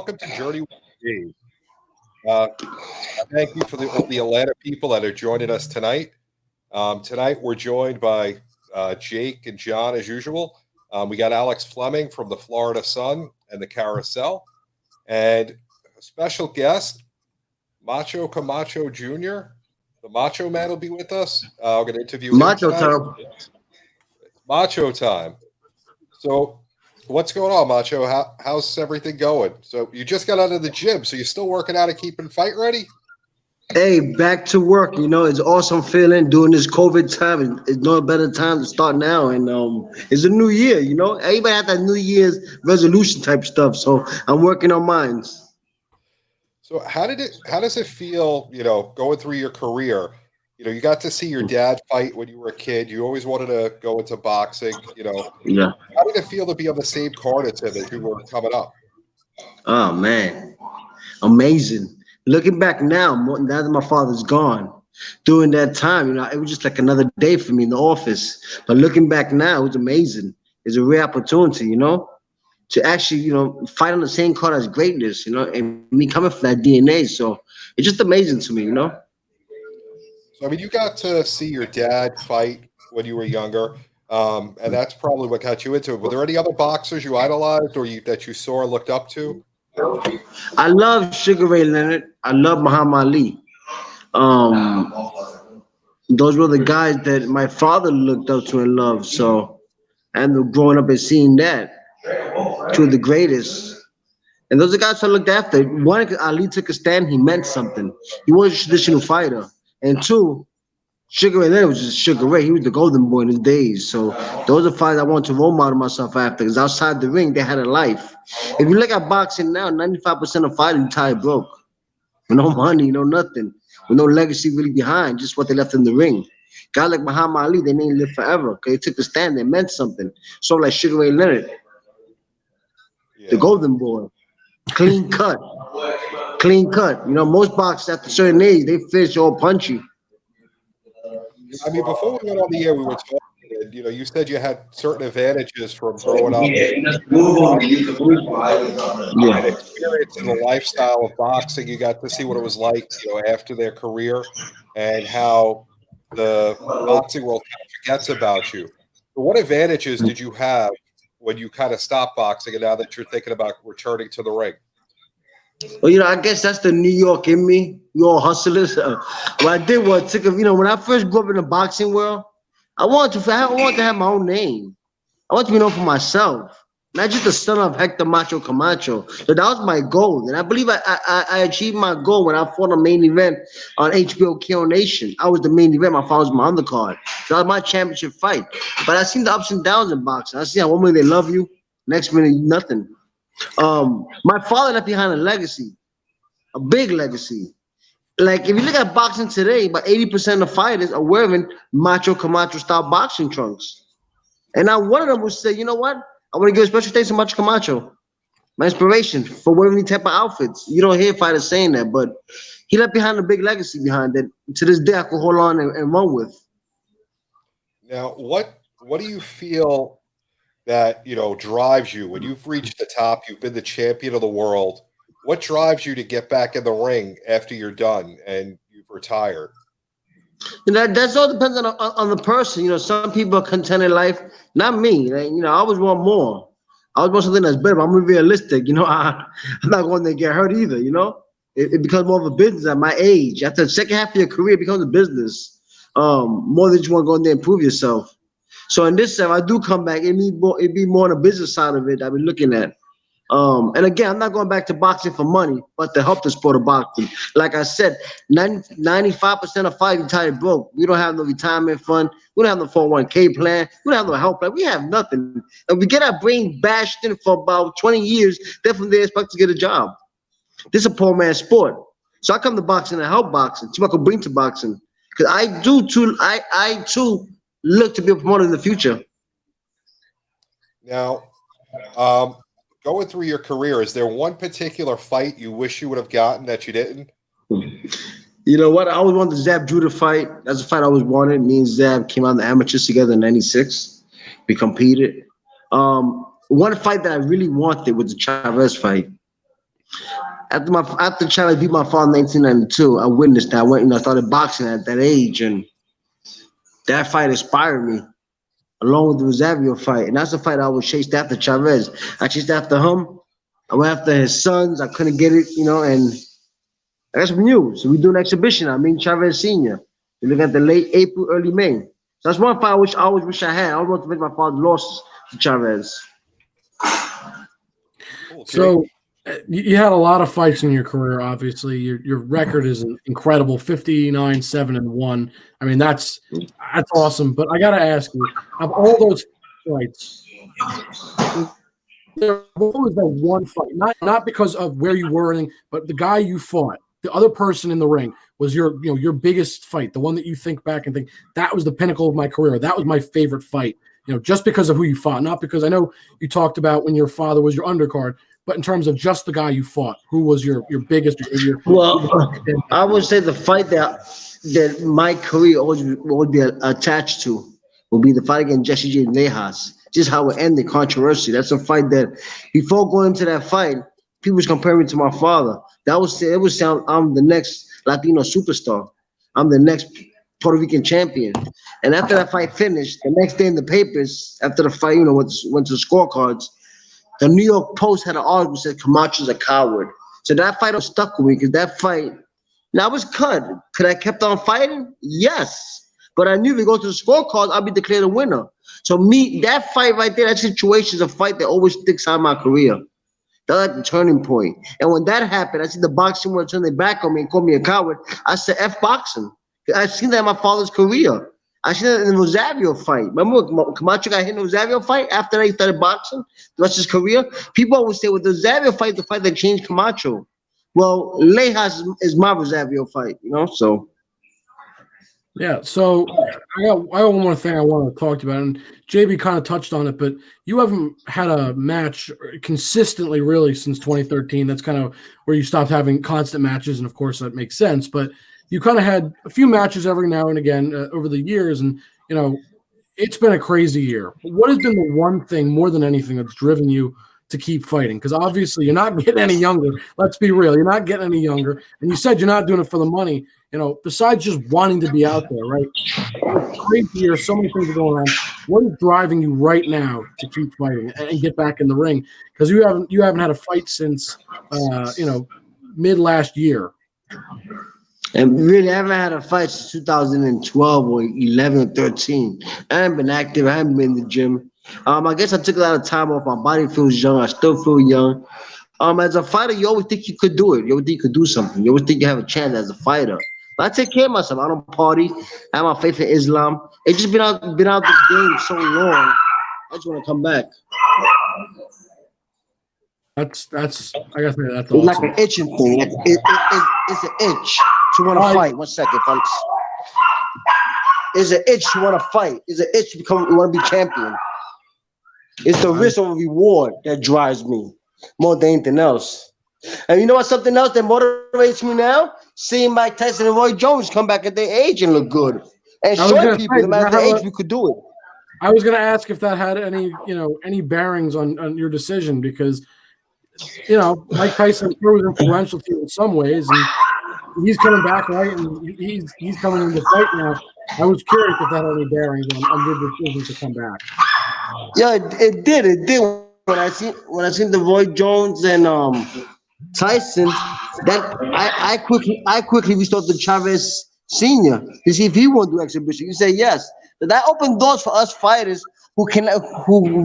welcome to Journey with Dave. Uh, Thank you for the Atlanta people that are joining us tonight. Tonight we're joined by Jake and John as usual. We got Alex Fleming from the Florida Sun and the Carousel, and a special guest, Macho Camacho Jr. The Macho Man will be with us. We're going to interview him Macho tonight. time. Macho time. So, what's going on, Macho? How's everything going? So, you just got out of the gym, so you're still working out and keeping fight ready? Hey, back to work. It's awesome feeling during this COVID time. It's no better time to start now. And it's a new year. Everybody has that New Year's resolution type stuff. So I'm working on mine. So, how does it feel, going through your career? You got to see your dad fight when you were a kid. You always wanted to go into boxing. Yeah. How did it feel to be on the same card as him as you were coming up? Oh man, amazing. Looking back now that my father's gone, during that time, it was just like another day for me in the office. But looking back now, it was amazing. It's a rare opportunity, to actually, fight on the same card as greatness, and me coming from that DNA. So it's just amazing to me. So, I mean, you got to see your dad fight when you were younger, and that's probably what got you into it. Were there any other boxers you idolized or that you saw or looked up to? I love Sugar Ray Leonard. I love Muhammad Ali. Um, those were the guys that my father looked up to and loved. So, and growing up and seeing that, two of the greatest. And those are guys I looked after. One, 'cause Ali took a stand, he meant something. He was a traditional fighter. And two, Sugar Ray Leonard was just Sugar Ray. He was the golden boy in his days. So those are fighters I want to role model myself after. Because outside the ring, they had a life. If you look at boxing now, 95% of fighters retire broke. With no money, no nothing. With no legacy really behind, just what they left in the ring. Guys like Muhammad Ali, they didn't live forever. Because they took a stand, they meant something. So like Sugar Ray Leonard, the Yeah. golden boy. Clean cut. Clean cut. Most boxers after a certain age, they finish all punchy. I mean, before we went on the air, we were talking, and you said you had certain advantages from growing up and Yeah. experiencing the lifestyle of boxing. You got to see what it was like, after their career and how the boxing world kind of forgets about you. But what advantages did you have when you kind of stopped boxing and now that you're thinking about returning to the ring? Well, I guess that's the New York in me. We all hustlers. What I did was when I first grew up in the boxing world, I wanted to have my own name. I want to be known for myself, not just the son of Hector Macho Camacho. So that was my goal, and I believe I achieved my goal when I fought a main event on HBO KO Nation. I was the main event. My father was my undercard. So that was my championship fight. But I seen the ups and downs in boxing. I see how one minute they love you, next minute nothing. My father left behind a legacy, a big legacy. Like if you look at boxing today, about 80% of fighters are wearing Macho Camacho style boxing trunks. And now one of them will say, you know what? I want to give a special thanks to Macho Camacho, my inspiration for wearing these type of outfits. You don't hear fighters saying that, but he left behind a big legacy behind that. To this day, I can hold on and run with. Now, what do you feel that drives you when you've reached the top? You've been the champion of the world. What drives you to get back in the ring after you're done and you've retired? That's all depends on the person. Some people are content in life. Not me. Like, I always want more. I always want something that's better. But I'm realistic. I'm not going to get hurt either. It becomes more of a business at my age. After the second half of your career, it becomes a business. More than you want to go in there and prove yourself. So in this time, I do come back. It be more on the business side of it I've been looking at. And again, I'm not going back to boxing for money, but to help the sport of boxing. Like I said, 95% of fighters retired broke. We don't have no retirement fund. We don't have no 401k plan. We don't have no health plan. We have nothing. And we get our brain bashed in for about 20 years. Then from there, expect to get a job. This is a poor man's sport. So I come to boxing and help boxing. See what I can bring to boxing. Because I too look to be a promoter in the future. Now, going through your career, is there one particular fight you wish you would have gotten that you didn't? You know what? I always wanted the Zab Judah fight. That's a fight I always wanted. Me and Zab came out in the amateurs together in '96. We competed. One fight that I really wanted was the Chavez fight. after Chavez beat my father in 1992, I witnessed that. I went and I started boxing at that age, and that fight inspired me, along with the Rosario fight. And that's the fight I was chased after Chavez. I chased after him. I went after his sons. I couldn't get it, and that's new. So we do an exhibition. I mean Chavez Senior. We look at the late April, early May. So that's one fight I always wish I had. I always want to make my father lost to Chavez. Cool, So you had a lot of fights in your career. Obviously, your record is incredible: 59-7-1. I mean, that's awesome. But I got to ask you, of all those fights, what was the one fight? Not because of where you were, but the guy you fought, the other person in the ring, was your biggest fight, the one that you think back and think that was the pinnacle of my career. That was my favorite fight. Just because of who you fought, not because I know you talked about when your father was your undercard, but in terms of just the guy you fought, who was your biggest? Well, I would say the fight that my career always would be attached to will be the fight against Jesse J. Nejas. Just how it ended, controversy. That's a fight that before going into that fight, people was comparing me to my father. It would sound I'm the next Latino superstar. I'm the next Puerto Rican champion. And after that fight finished, the next day in the papers, after the fight, went to the scorecards, the New York Post had an article that said Camacho's a coward. So that fight was stuck with me because that fight, now I was cut. Could I kept on fighting? Yes. But I knew if we go to the scorecards, I'll be declared a winner. So that fight right there, that situation is a fight that always sticks out in my career. That's like the turning point. And when that happened, I see the boxing world turn their back on me and call me a coward. I said, F boxing. I've seen that in my father's career. I seen that in the Rosario fight. Remember when Camacho got hit in the Rosario fight after that he started boxing the rest of his career? People always say, well, the Rosario fight is the fight that changed Camacho. Well, Lejas is my Rosario fight, so. Yeah, so I got one more thing I want to talk to you about, and JB kind of touched on it, but you haven't had a match consistently really since 2013. That's kind of where you stopped having constant matches, and of course that makes sense, but you kind of had a few matches every now and again over the years, and it's been a crazy year. What has been the one thing more than anything that's driven you to keep fighting? Because obviously you're not getting any younger. Let's be real. You're not getting any younger. And you said you're not doing it for the money. Besides just wanting to be out there, right? It's crazy year. So many things are going on. What is driving you right now to keep fighting and get back in the ring? Because you haven't had a fight since mid last year. And really, I haven't had a fight since 2012 or 11 or 13. I haven't been active. I haven't been in the gym. I guess I took a lot of time off. My body feels young. I still feel young. As a fighter, you always think you could do it. You always think you could do something. You always think you have a chance as a fighter. But I take care of myself. I don't party. I have my faith in Islam. It's just been out this game so long. I just want to come back. That's I gotta say that's It's awesome. like an itching thing. It's an itch to want to fight. 1 second, folks. It's an itch to want to fight. It's an itch to want to be champion. It's the risk of reward that drives me more than anything else. And you know what? Something else that motivates me now? Seeing Mike Tyson and Roy Jones come back at their age and look good, and showing people no matter the age we could do it. I was going to ask if that had any bearings on your decision, because Mike Tyson was influential to you in some ways, and he's coming back, right? And he's coming in the fight now. I was curious if that had any bearings on your decision to come back. Yeah, it did. It did. When I seen the Roy Jones and Tyson, that I quickly restored the Chavez Senior to see if he want to do exhibition. You say yes. That opened doors for us fighters who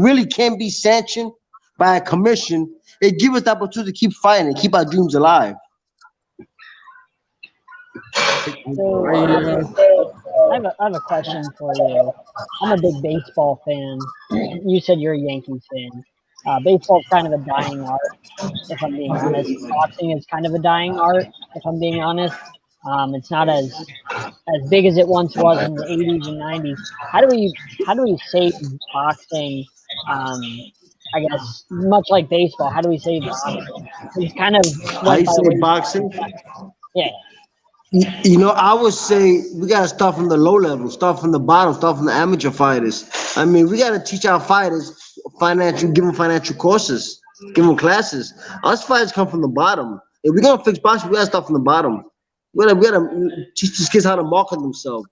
really can be sanctioned by a commission. It gives us the opportunity to keep fighting and keep our dreams alive. So, I have a question for you. I'm a big baseball fan. You said you're a Yankees fan. Baseball's kind of a dying art, if I'm being honest. Boxing is kind of a dying art, if I'm being honest. It's not as big as it once was in the 80s and 90s. How do we save boxing? I guess much like baseball, how do we save boxing? It's kind of How you say boxing? Yeah. I would say we gotta start from the low level, start from the bottom, start from the amateur fighters. I mean, we gotta teach our fighters give them financial courses, give them classes. Us fighters come from the bottom. If we're gonna fix boxing, we gotta start from the bottom. We gotta teach these kids how to market themselves,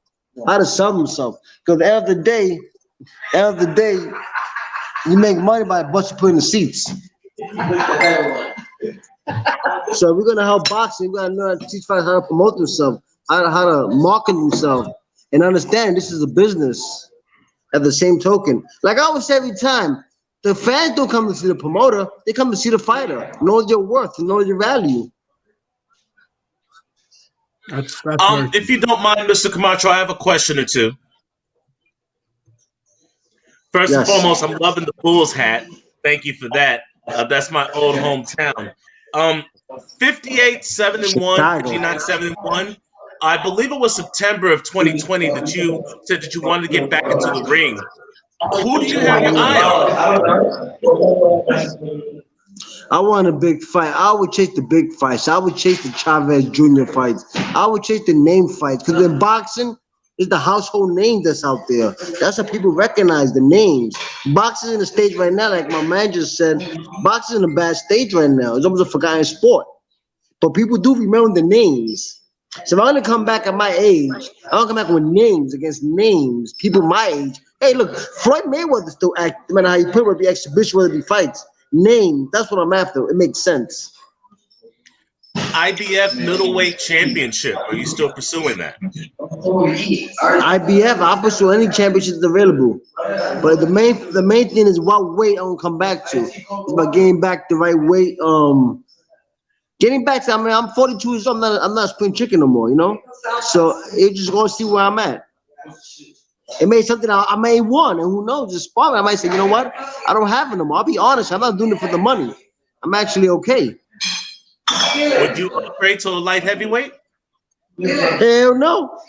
how to sell themselves. Because at the end of the day, you make money by what you put in the seats. So if we're gonna help boxing, we gotta know how to teach fighters how to promote themselves, how to market themselves, and understand this is a business. At the same token, like I always say every time, the fans don't come to see the promoter; they come to see the fighter. Know your worth, know your value. That's If you don't mind, Mr. Camacho, I have a question or two. First and foremost, I'm loving the Bulls hat. Thank you for that. That's my old hometown. 58-7-1, 59-7-1. I believe it was September of 2020 that you said that you wanted to get back into the ring. Who do you have your eye on? I want a big fight. I would chase the big fights. I would chase the Chavez Jr. fights. I would chase the name fights. Because in boxing, it's the household name that's out there. That's how people recognize the names. Boxing in the stage right now, like my man just said, boxing in a bad stage right now. It's almost a forgotten sport. But people do remember the names. So if I'm gonna come back at my age, I'm gonna come back with names against names, people my age. Hey, look, Floyd Mayweather still act, no matter how you put it, whether it be exhibition, whether it be fights. Name, that's what I'm after. It makes sense. IBF middleweight championship. Are you still pursuing that? IBF, I'll pursue any championship that's available. But the main thing is what weight I'm gonna come back to. It's about getting back the right weight. Getting back to, I mean, I'm 42 years old. I'm not spring chicken no more, you know. So it's just gonna see where I'm at. It may be something I may want, and who knows? Just spar me. I might say, you know what? I don't have it no more. I'll be honest. I'm not doing it for the money. I'm actually okay. Would you upgrade to a light heavyweight? Hell no.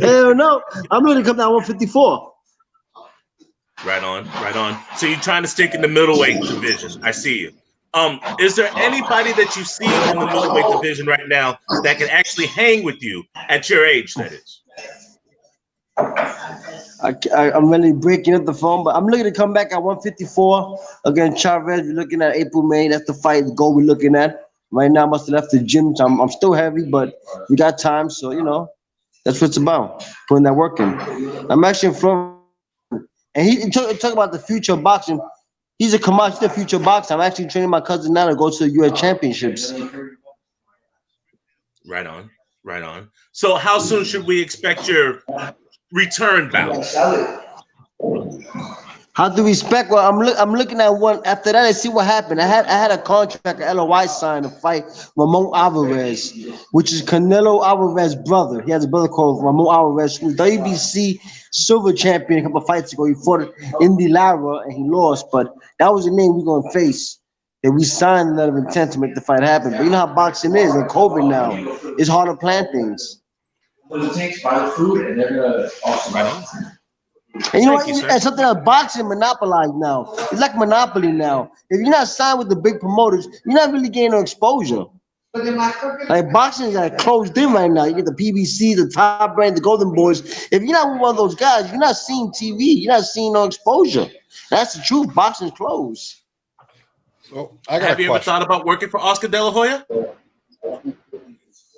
Hell no. I'm ready to come down 154. Right on, right on. So you're trying to stick in the middleweight division. I see you. Is there anybody that you see in the middleweight division right now that can actually hang with you at your age, that is? I'm really breaking up the phone, but I'm looking to come back at 154 against Chavez. We're looking at April, May. That's the fight goal we're looking at. Right now, I must have left the gym. So I'm still heavy, but we got time. So, you know, that's what it's about, putting that work in. I'm actually in Florida. And he talk about the future of boxing. He's a Camacho, the future boxer. I'm actually training my cousin now to go to the U.S. Championships. Right on, right on. So how soon should we expect your return bout? How to respect? Well, I'm looking at one. After that, I see what happened. I had a contract, a LOI signed to fight Ramon Alvarez, which is Canelo Alvarez's brother. He has a brother called Ramon Alvarez, who's WBC silver champion a couple of fights ago. He fought Indy Lara and he lost, but that was the name we're gonna face. And we signed a letter of intent to make the fight happen. But you know how boxing is in COVID now. It's hard to plan things. What it takes, buy the food, and they're gonna also. And you know what? It's something that boxing monopolized now. It's like Monopoly now. If you're not signed with the big promoters, you're not really getting no exposure. Like boxing is like closed in right now. You get the PBC, the Top Brand, the Golden Boys. If you're not one of those guys, you're not seeing TV. You're not seeing no exposure. That's the truth. Boxing's closed. So I got Have you ever thought about working for Oscar De La Hoya?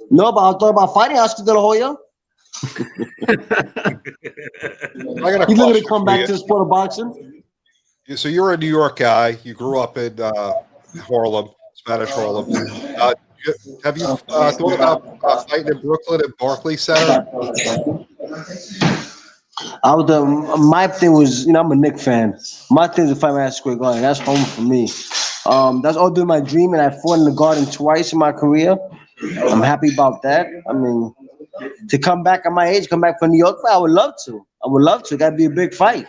No, but I thought about fighting Oscar De La Hoya. He's looking to come back to the sport of boxing. So you're a New York guy. You grew up in Harlem, Spanish Harlem. Have you thought about fighting in Brooklyn at Barclays Center? My thing was, you know, I'm a Knicks fan. My thing was to fight Madison Square Garden. That's home for me. That's all been my dream, and I fought in the Garden twice in my career. I'm happy about that. I mean, to come back at my age, come back from New York, I would love to. It got to be a big fight.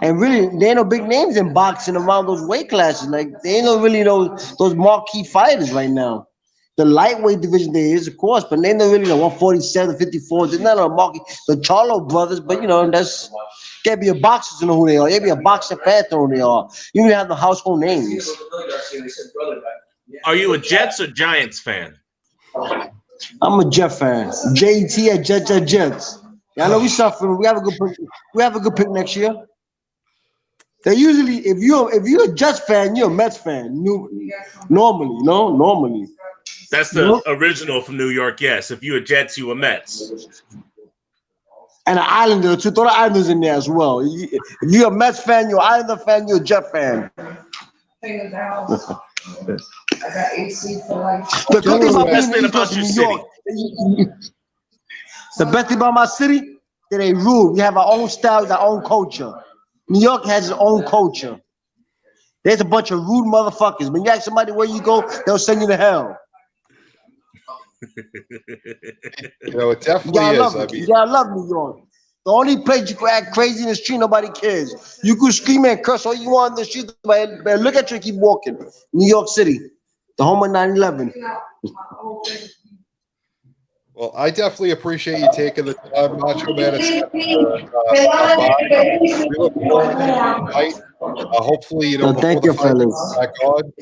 And really, there ain't no big names in boxing around those weight classes. Like, there ain't no really those marquee fighters right now. The lightweight division there is, of course, but they ain't no really the 147, 54. There's not a marquee. The Charlo brothers, but you know, that's can't be a boxer to know who they are. You be a boxer fan to know who they are. You even have the household names. Are you a Jets or Giants fan? I'm a Jet fan. JT at Jets. Yeah, I know we suffering. We have a good pick. We have a good pick next year. They usually, if you're a Jets fan, you're a Mets fan. Normally, normally. That's the original from New York. Yes, if you a Jets, you a Mets. And an Islander too. Throw the Islanders in there as well. If you're a Mets fan, you're an Islander fan, you're a Jet fan. The good thing about being in the East Coast of New York, the best thing about my city, that they rule. We have our own style, our own culture. New York has its own culture. There's a bunch of rude motherfuckers. When you ask somebody where you go, they'll send you to hell. It definitely is. You gotta love New York. The only place you can act crazy in the street, nobody cares. You can scream and curse all you want in the street, but look at you and keep walking. New York City, the home of 9/11. Well, I definitely appreciate you taking the time, Macho Man. We look forward to tonight. Hopefully, thank you, fellas. Back on,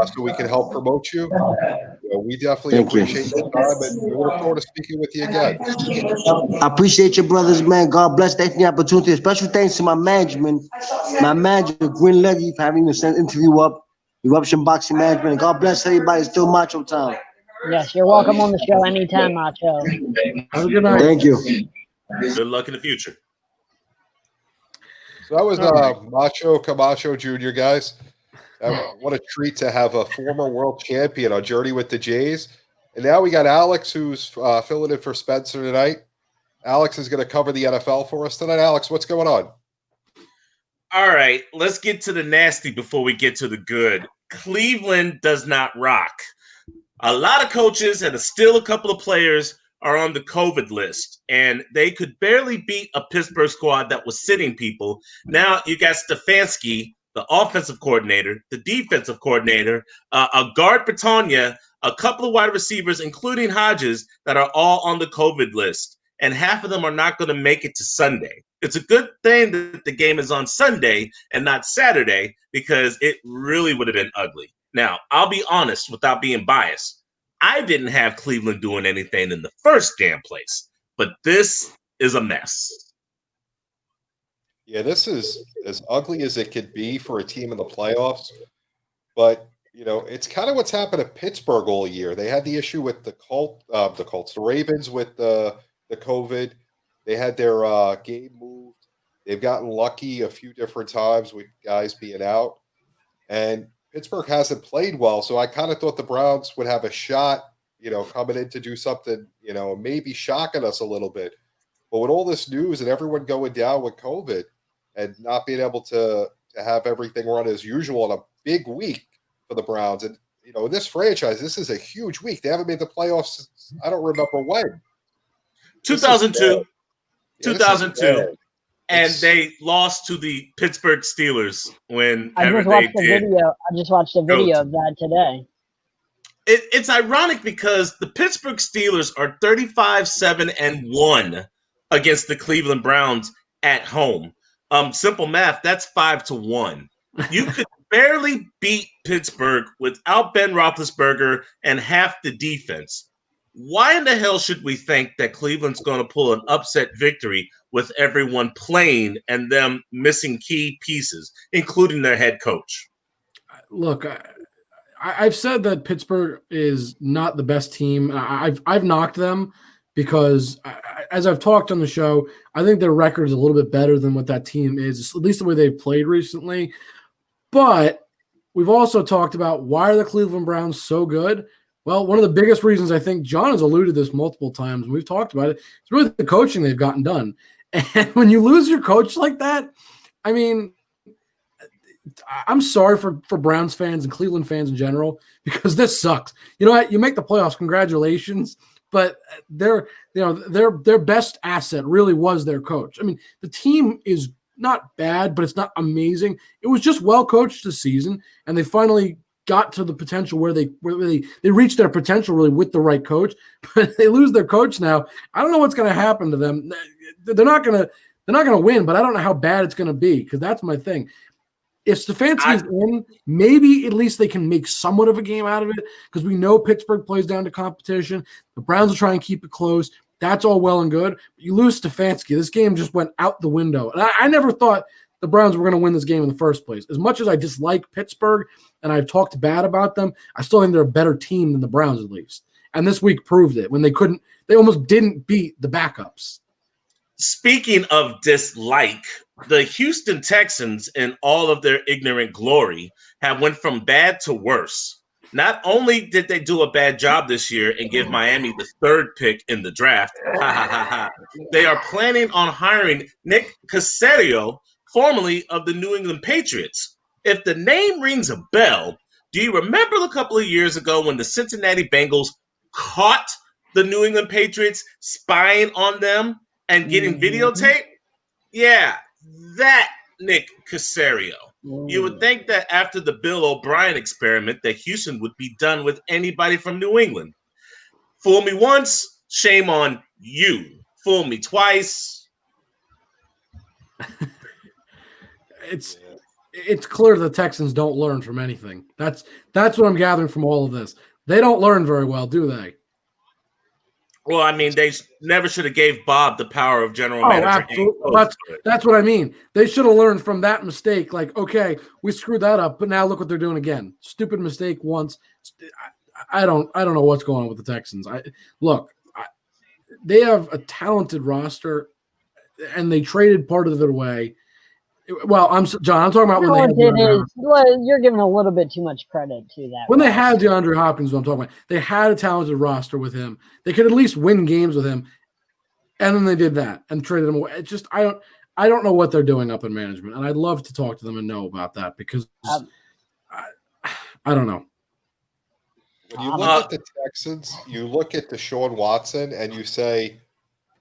so we can help promote you. We definitely appreciate your time, and we look forward to speaking with you again. I appreciate your brothers, man. God bless. Thanks for the opportunity. Special thanks to my management, Gwyn Levy, for having to send interview up. Eruption Boxing Management. God bless everybody. It's still Macho time. Yes, you're welcome on the show anytime, Macho. Have a good night. Thank you. Good luck in the future. So that was Macho Camacho Jr., guys. What a treat to have a former world champion on Journey with the Jays. And now we got Alex, who's filling in for Spencer tonight. Alex is going to cover the NFL for us tonight. Alex, what's going on? All right, let's get to the nasty before we get to the good. Cleveland does not rock. A lot of coaches and still a couple of players are on the COVID list, and they could barely beat a Pittsburgh squad that was sitting people. Now you got Stefanski, the offensive coordinator, the defensive coordinator, a guard Petagna, a couple of wide receivers, including Hodges, that are all on the COVID list, and half of them are not going to make it to Sunday. It's a good thing that the game is on Sunday and not Saturday, because it really would have been ugly. Now, I'll be honest without being biased. I didn't have Cleveland doing anything in the first damn place, but this is a mess. Yeah, this is as ugly as it could be for a team in the playoffs. But, it's kind of what's happened to Pittsburgh all year. They had the issue with the Ravens with the COVID. They had their game moved. They've gotten lucky a few different times with guys being out. And Pittsburgh hasn't played well, so I kind of thought the Browns would have a shot, coming in to do something, maybe shocking us a little bit. But with all this news and everyone going down with COVID and not being able to have everything run as usual in a big week for the Browns, and in this franchise, this is a huge week. They haven't made the playoffs since I don't remember when. 2002. 2002. And they lost to the Pittsburgh Steelers I just watched a video of that today. It's ironic because the Pittsburgh Steelers are 35-7-1 against the Cleveland Browns at home. Simple math, that's 5-1. You could barely beat Pittsburgh without Ben Roethlisberger and half the defense. Why in the hell should we think that Cleveland's going to pull an upset victory with everyone playing and them missing key pieces, including their head coach? Look, I've said that Pittsburgh is not the best team. I've knocked them because, as I've talked on the show, I think their record is a little bit better than what that team is, at least the way they've played recently. But we've also talked about why are the Cleveland Browns so good? Well, one of the biggest reasons, I think John has alluded to this multiple times, and we've talked about it, it's really the coaching they've gotten done. And when you lose your coach like that, I mean, I'm sorry for Browns fans and Cleveland fans in general, because this sucks. You know what? You make the playoffs, congratulations, but their best asset really was their coach. I mean, the team is not bad, but it's not amazing. It was just well coached this season, and they finally got to the potential where they reached their potential really with the right coach, but they lose their coach now. I don't know what's going to happen to them. They're not going to win, but I don't know how bad it's going to be, because that's my thing. If Stefanski is in, maybe at least they can make somewhat of a game out of it, because we know Pittsburgh plays down to competition. The Browns will try and keep it close. That's all well and good. But you lose Stefanski. This game just went out the window. And I never thought the Browns were going to win this game in the first place. As much as I dislike Pittsburgh and I've talked bad about them, I still think they're a better team than the Browns at least. And this week proved it when they almost didn't beat the backups. Speaking of dislike, the Houston Texans, in all of their ignorant glory, have went from bad to worse. Not only did they do a bad job this year and give Miami the 3rd pick in the draft, they are planning on hiring Nick Caserio, formerly of the New England Patriots. If the name rings a bell, do you remember a couple of years ago when the Cincinnati Bengals caught the New England Patriots spying on them and getting videotape? Yeah, that Nick Caserio. You would think that after the Bill O'Brien experiment that Houston would be done with anybody from New England. Fool me once, shame on you. Fool me twice. It's clear the Texans don't learn from anything. That's what I'm gathering from all of this. They don't learn very well, do they? Well, I mean, they never should have gave Bob the power of general manager. Absolutely. That's what I mean. They should have learned from that mistake. Like, okay, we screwed that up, but now look what they're doing again. Stupid mistake once. I don't know what's going on with the Texans. They have a talented roster, and they traded part of it away. Well, John. I'm talking about you're giving a little bit too much credit to that. When they had DeAndre Hopkins, what I'm talking about, they had a talented roster with him. They could at least win games with him, and then they did that and traded him away. It's just I don't know what they're doing up in management, and I'd love to talk to them and know about that because I don't know. When you look at the Texans, you look at Deshaun Watson, and you say,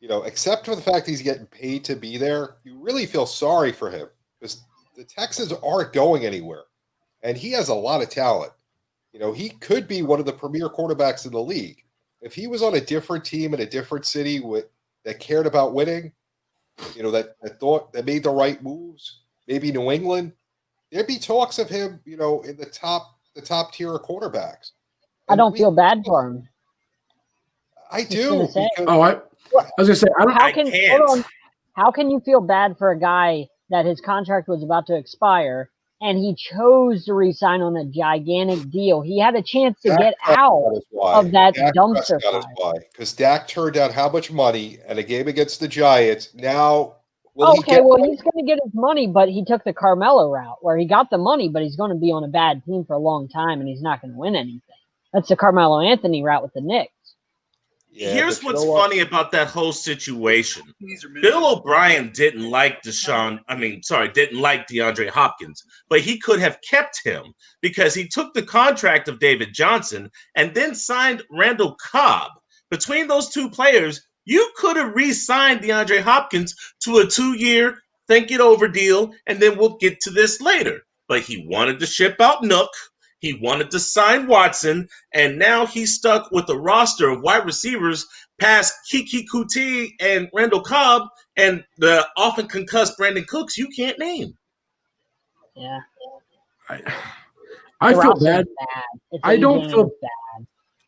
except for the fact he's getting paid to be there, you really feel sorry for him because the Texans aren't going anywhere. And he has a lot of talent. He could be one of the premier quarterbacks in the league. If he was on a different team in a different city that cared about winning, that made the right moves, maybe New England, there'd be talks of him, in the top tier of quarterbacks. I don't feel bad for him. I do. I was gonna say, how can you feel bad for a guy that his contract was about to expire and he chose to resign on a gigantic deal? He had a chance to get out of that dumpster fire. Because Dak turned down how much money and a game against the Giants. Now, he's going to get his money, but he took the Carmelo route where he got the money, but he's going to be on a bad team for a long time and he's not going to win anything. That's the Carmelo Anthony route with the Knicks. Yeah, here's what's funny about that whole situation. Bill O'Brien didn't like DeAndre Hopkins, but he could have kept him because he took the contract of David Johnson and then signed Randall Cobb. Between those two players, you could have re-signed DeAndre Hopkins to a 2-year think it over deal, and then we'll get to this later. But he wanted to ship out Nook. He wanted to sign Watson, and now he's stuck with a roster of wide receivers past Kiki Kuti and Randall Cobb and the often concussed Brandon Cooks you can't name. Yeah. I feel bad.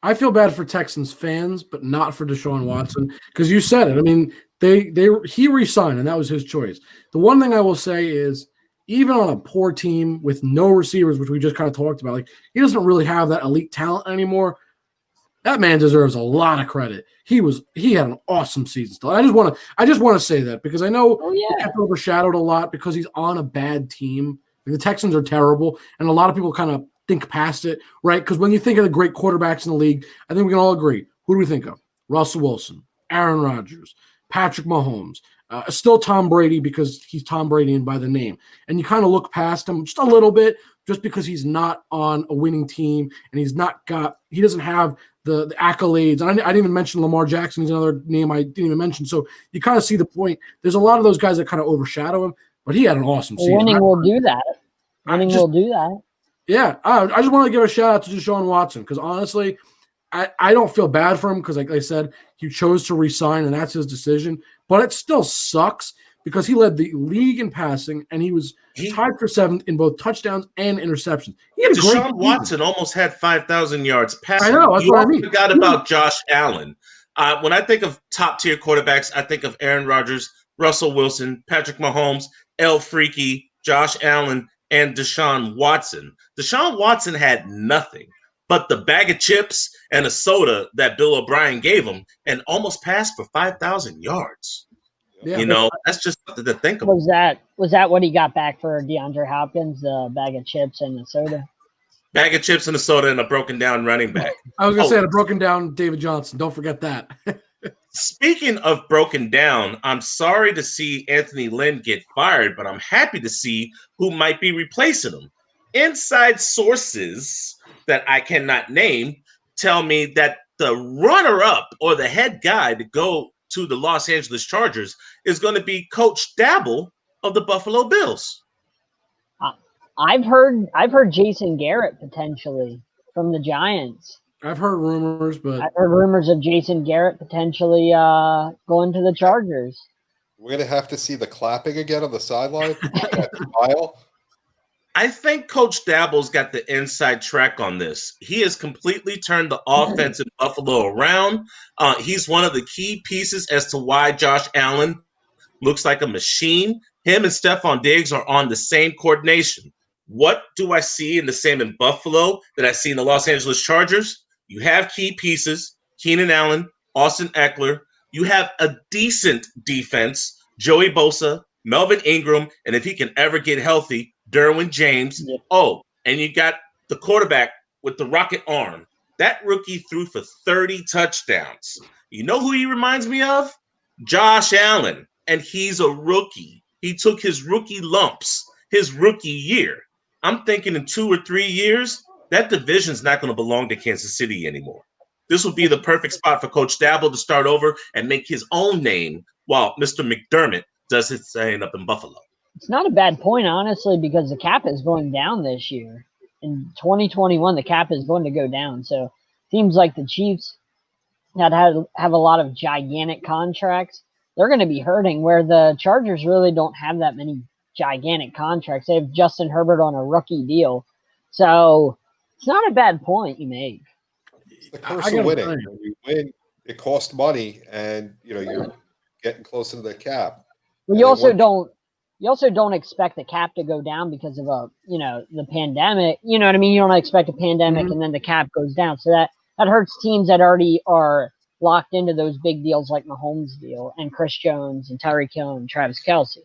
I feel bad for Texans fans, but not for Deshaun Watson because you said it. I mean, he re-signed, and that was his choice. The one thing I will say is, even on a poor team with no receivers, which we just kind of talked about, like he doesn't really have that elite talent anymore. That man deserves a lot of credit. He had an awesome season still. I just want to say that because I know he gets overshadowed a lot because he's on a bad team. Like the Texans are terrible, and a lot of people kind of think past it, right? Because when you think of the great quarterbacks in the league, I think we can all agree. Who do we think of? Russell Wilson, Aaron Rodgers, Patrick Mahomes. Still Tom Brady because he's Tom Brady and by the name. And you kind of look past him just a little bit just because he's not on a winning team and he doesn't have the accolades. And I didn't even mention Lamar Jackson. He's another name I didn't even mention. So you kind of see the point. There's a lot of those guys that kind of overshadow him, but he had an awesome season. Winning will do that. Yeah. I just want to give a shout out to Deshaun Watson because honestly, I don't feel bad for him because, like I said, he chose to resign, and that's his decision. But it still sucks because he led the league in passing, and he was tied for 7th in both touchdowns and interceptions. Deshaun Watson almost had 5,000 yards passing. I know. That's what I mean. Forgot about Josh Allen. When I think of top-tier quarterbacks, I think of Aaron Rodgers, Russell Wilson, Patrick Mahomes, El Freaky, Josh Allen, and Deshaun Watson. Deshaun Watson had nothing but the bag of chips and a soda that Bill O'Brien gave him and almost passed for 5,000 yards. Yeah. You know, that's just something to think about. Was that what he got back for DeAndre Hopkins? The bag of chips and the soda? Bag of chips and a soda and a broken down running back. I was going to say, a broken down David Johnson. Don't forget that. Speaking of broken down, I'm sorry to see Anthony Lynn get fired, but I'm happy to see who might be replacing him. Inside sources that I cannot name tell me that the runner-up or the head guy to go to the Los Angeles Chargers is going to be Coach Dabble of the Buffalo Bills. I've heard Jason Garrett potentially from the Giants. I've heard rumors, but I've heard rumors of Jason Garrett potentially going to the Chargers. We're going to have to see the clapping again on the sideline. That smile. I think Coach Dabble's got the inside track on this. He has completely turned the offense in Buffalo around. He's one of the key pieces as to why Josh Allen looks like a machine. Him and Stephon Diggs are on the same coordination. What do I see in the same in Buffalo that I see in the Los Angeles Chargers? You have key pieces, Keenan Allen, Austin Eckler. You have a decent defense, Joey Bosa, Melvin Ingram, and if he can ever get healthy, Derwin James. Yep. Oh, and you got the quarterback with the rocket arm. That rookie threw for 30 touchdowns. You know who he reminds me of? Josh Allen, and he's a rookie. He took his rookie lumps his rookie year. I'm thinking in 2 or 3 years, that division's not going to belong to Kansas City anymore. This would be the perfect spot for Coach Dabble to start over and make his own name while Mr. McDermott does his thing up in Buffalo. It's not a bad point, honestly, because the cap is going down this year. In 2021, the cap is going to go down. So it seems like the Chiefs that have a lot of gigantic contracts, they're going to be hurting, where the Chargers really don't have that many gigantic contracts. They have Justin Herbert on a rookie deal. So it's not a bad point you make. It's the curse of winning. When you win, it costs money, and you're getting closer to the cap. Well, you also don't expect the cap to go down because of the pandemic. You know what I mean? You don't expect a pandemic and then the cap goes down. So that hurts teams that already are locked into those big deals like Mahomes' deal and Chris Jones and Tyreek Hill and Travis Kelce.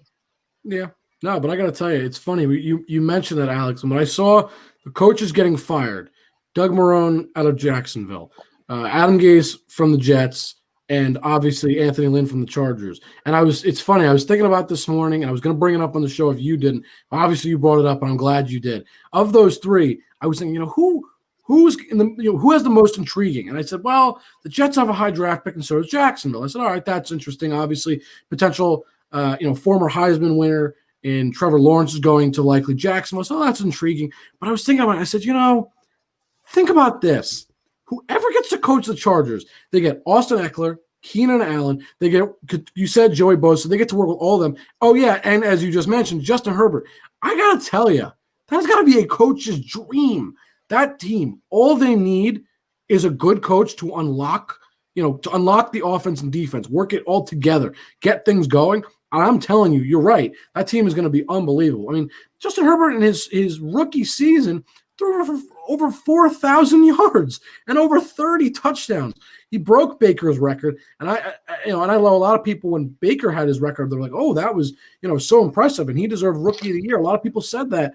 Yeah. No, but I got to tell you, it's funny. You mentioned that, Alex. And when I saw the coaches getting fired, Doug Marrone out of Jacksonville, Adam Gase from the Jets, and obviously Anthony Lynn from the Chargers. And it's funny. I was thinking about this morning, and I was going to bring it up on the show if you didn't. Obviously, you brought it up, and I'm glad you did. Of those three, I was thinking, who's in the who has the most intriguing? And I said, well, the Jets have a high draft pick, and so does Jacksonville. I said, all right, that's interesting. Obviously, potential, former Heisman winner. And Trevor Lawrence is going to likely Jacksonville. So that's intriguing. But I was thinking about it. I said, think about this. Whoever gets to coach the Chargers, they get Austin Eckler, Keenan Allen. They get, you said Joey Bosa. They get to work with all of them. Oh, yeah. And as you just mentioned, Justin Herbert. I got to tell you, that's got to be a coach's dream. That team, all they need is a good coach to unlock the offense and defense, work it all together, get things going. I'm telling you, you're right. That team is going to be unbelievable. I mean, Justin Herbert in his rookie season threw for over 4,000 yards and over 30 touchdowns. He broke Baker's record, and I know a lot of people when Baker had his record, they're like, "Oh, that was so impressive, and he deserved Rookie of the Year." A lot of people said that.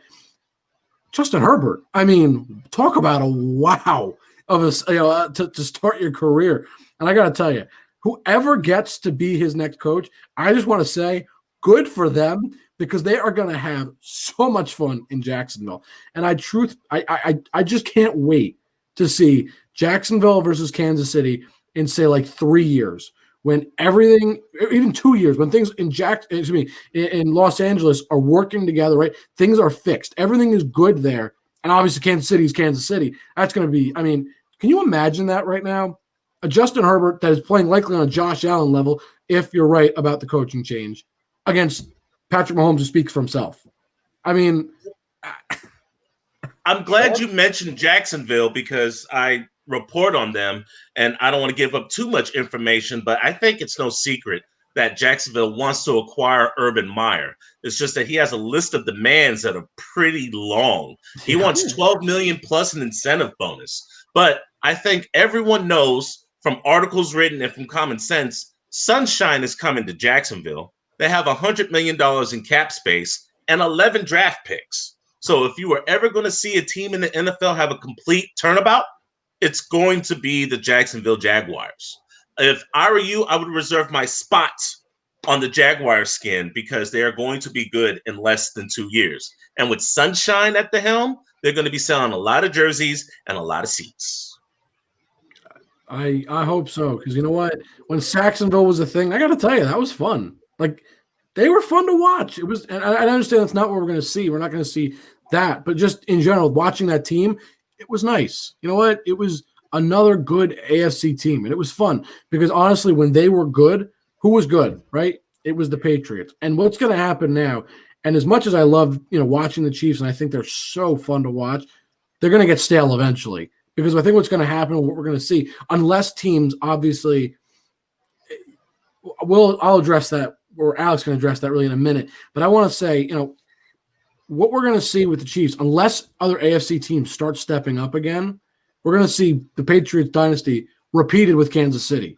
Justin Herbert, I mean, talk about a wow of to start your career. And I got to tell you, whoever gets to be his next coach, I just want to say good for them because they are going to have so much fun in Jacksonville. And I just can't wait to see Jacksonville versus Kansas City in, say, like 3 years when everything, even 2 years, when things in Los Angeles are working together, right? Things are fixed. Everything is good there. And obviously Kansas City is Kansas City. That's going to be, I mean, can you imagine that right now? A Justin Herbert that is playing likely on a Josh Allen level, if you're right about the coaching change, against Patrick Mahomes, who speaks for himself. I mean, I'm glad you mentioned Jacksonville because I report on them, and I don't want to give up too much information, but I think it's no secret that Jacksonville wants to acquire Urban Meyer. It's just that he has a list of demands that are pretty long. He wants $12 million plus an incentive bonus. But I think everyone knows from articles written and from common sense, sunshine is coming to Jacksonville. They have $100 million in cap space and 11 draft picks. So if you were ever going to see a team in the NFL have a complete turnabout, it's going to be the Jacksonville Jaguars. If I were you, I would reserve my spots on the Jaguar skin because they are going to be good in less than 2 years. And with Sunshine at the helm, they're going to be selling a lot of jerseys and a lot of seats. I hope so, because you know what? When Saxonville was a thing, I got to tell you, that was fun. Like, they were fun to watch. It was, and I understand that's not what we're going to see. We're not going to see that, but just in general, watching that team, it was nice. You know what? It was another good AFC team, and it was fun because honestly, when they were good, who was good, right? It was the Patriots. And what's going to happen now? And as much as I love, watching the Chiefs, and I think they're so fun to watch, they're going to get stale eventually because I think what's going to happen, what we're going to see, unless teams obviously, I'll address that, or Alex can address that really in a minute. But I want to say, what we're going to see with the Chiefs, unless other AFC teams start stepping up again, we're going to see the Patriots dynasty repeated with Kansas City.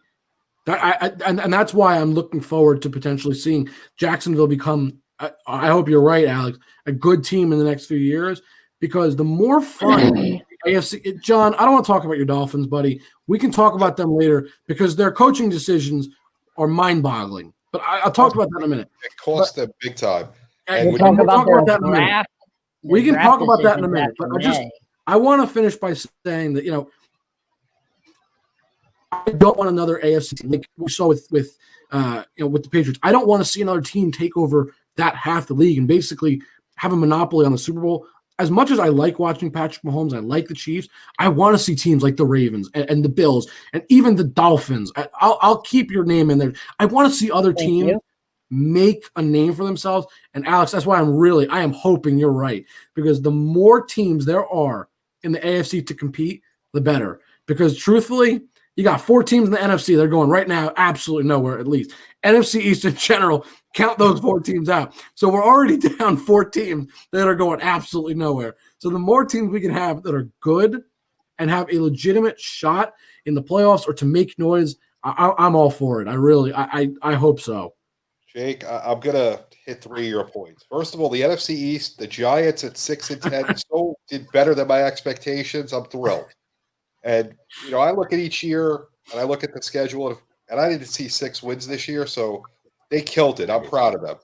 And that's why I'm looking forward to potentially seeing Jacksonville become, I hope you're right, Alex, a good team in the next few years, because the more fun AFC, John, I don't want to talk about your Dolphins, buddy. We can talk about them later because their coaching decisions are mind-boggling. But I'll talk about that in a minute. It cost them big time. And we'll talk about that in a minute. We can talk about that in a minute. But I want to finish by saying that, I don't want another AFC team like we saw with the Patriots. I don't want to see another team take over that half the league and basically have a monopoly on the Super Bowl. As much as I like watching Patrick Mahomes, I like the Chiefs. I want to see teams like the Ravens and the Bills and even the Dolphins. I'll keep your name in there. I want to see other teams make a name for themselves. And Alex, that's why I am hoping you're right, because the more teams there are in the AFC to compete, the better. Because truthfully, you got 4 teams in the NFC. They're going right now absolutely nowhere, at least. NFC East in general, count those 4 teams out. So we're already down 4 teams that are going absolutely nowhere. So the more teams we can have that are good and have a legitimate shot in the playoffs or to make noise, I'm all for it. I hope so. Jake, I'm going to hit 3 of your points. First of all, the NFC East, the Giants at 6-10 so did better than my expectations. I'm thrilled. And, I look at each year and I look at the schedule and I didn't see 6 wins this year. So they killed it. I'm proud of them.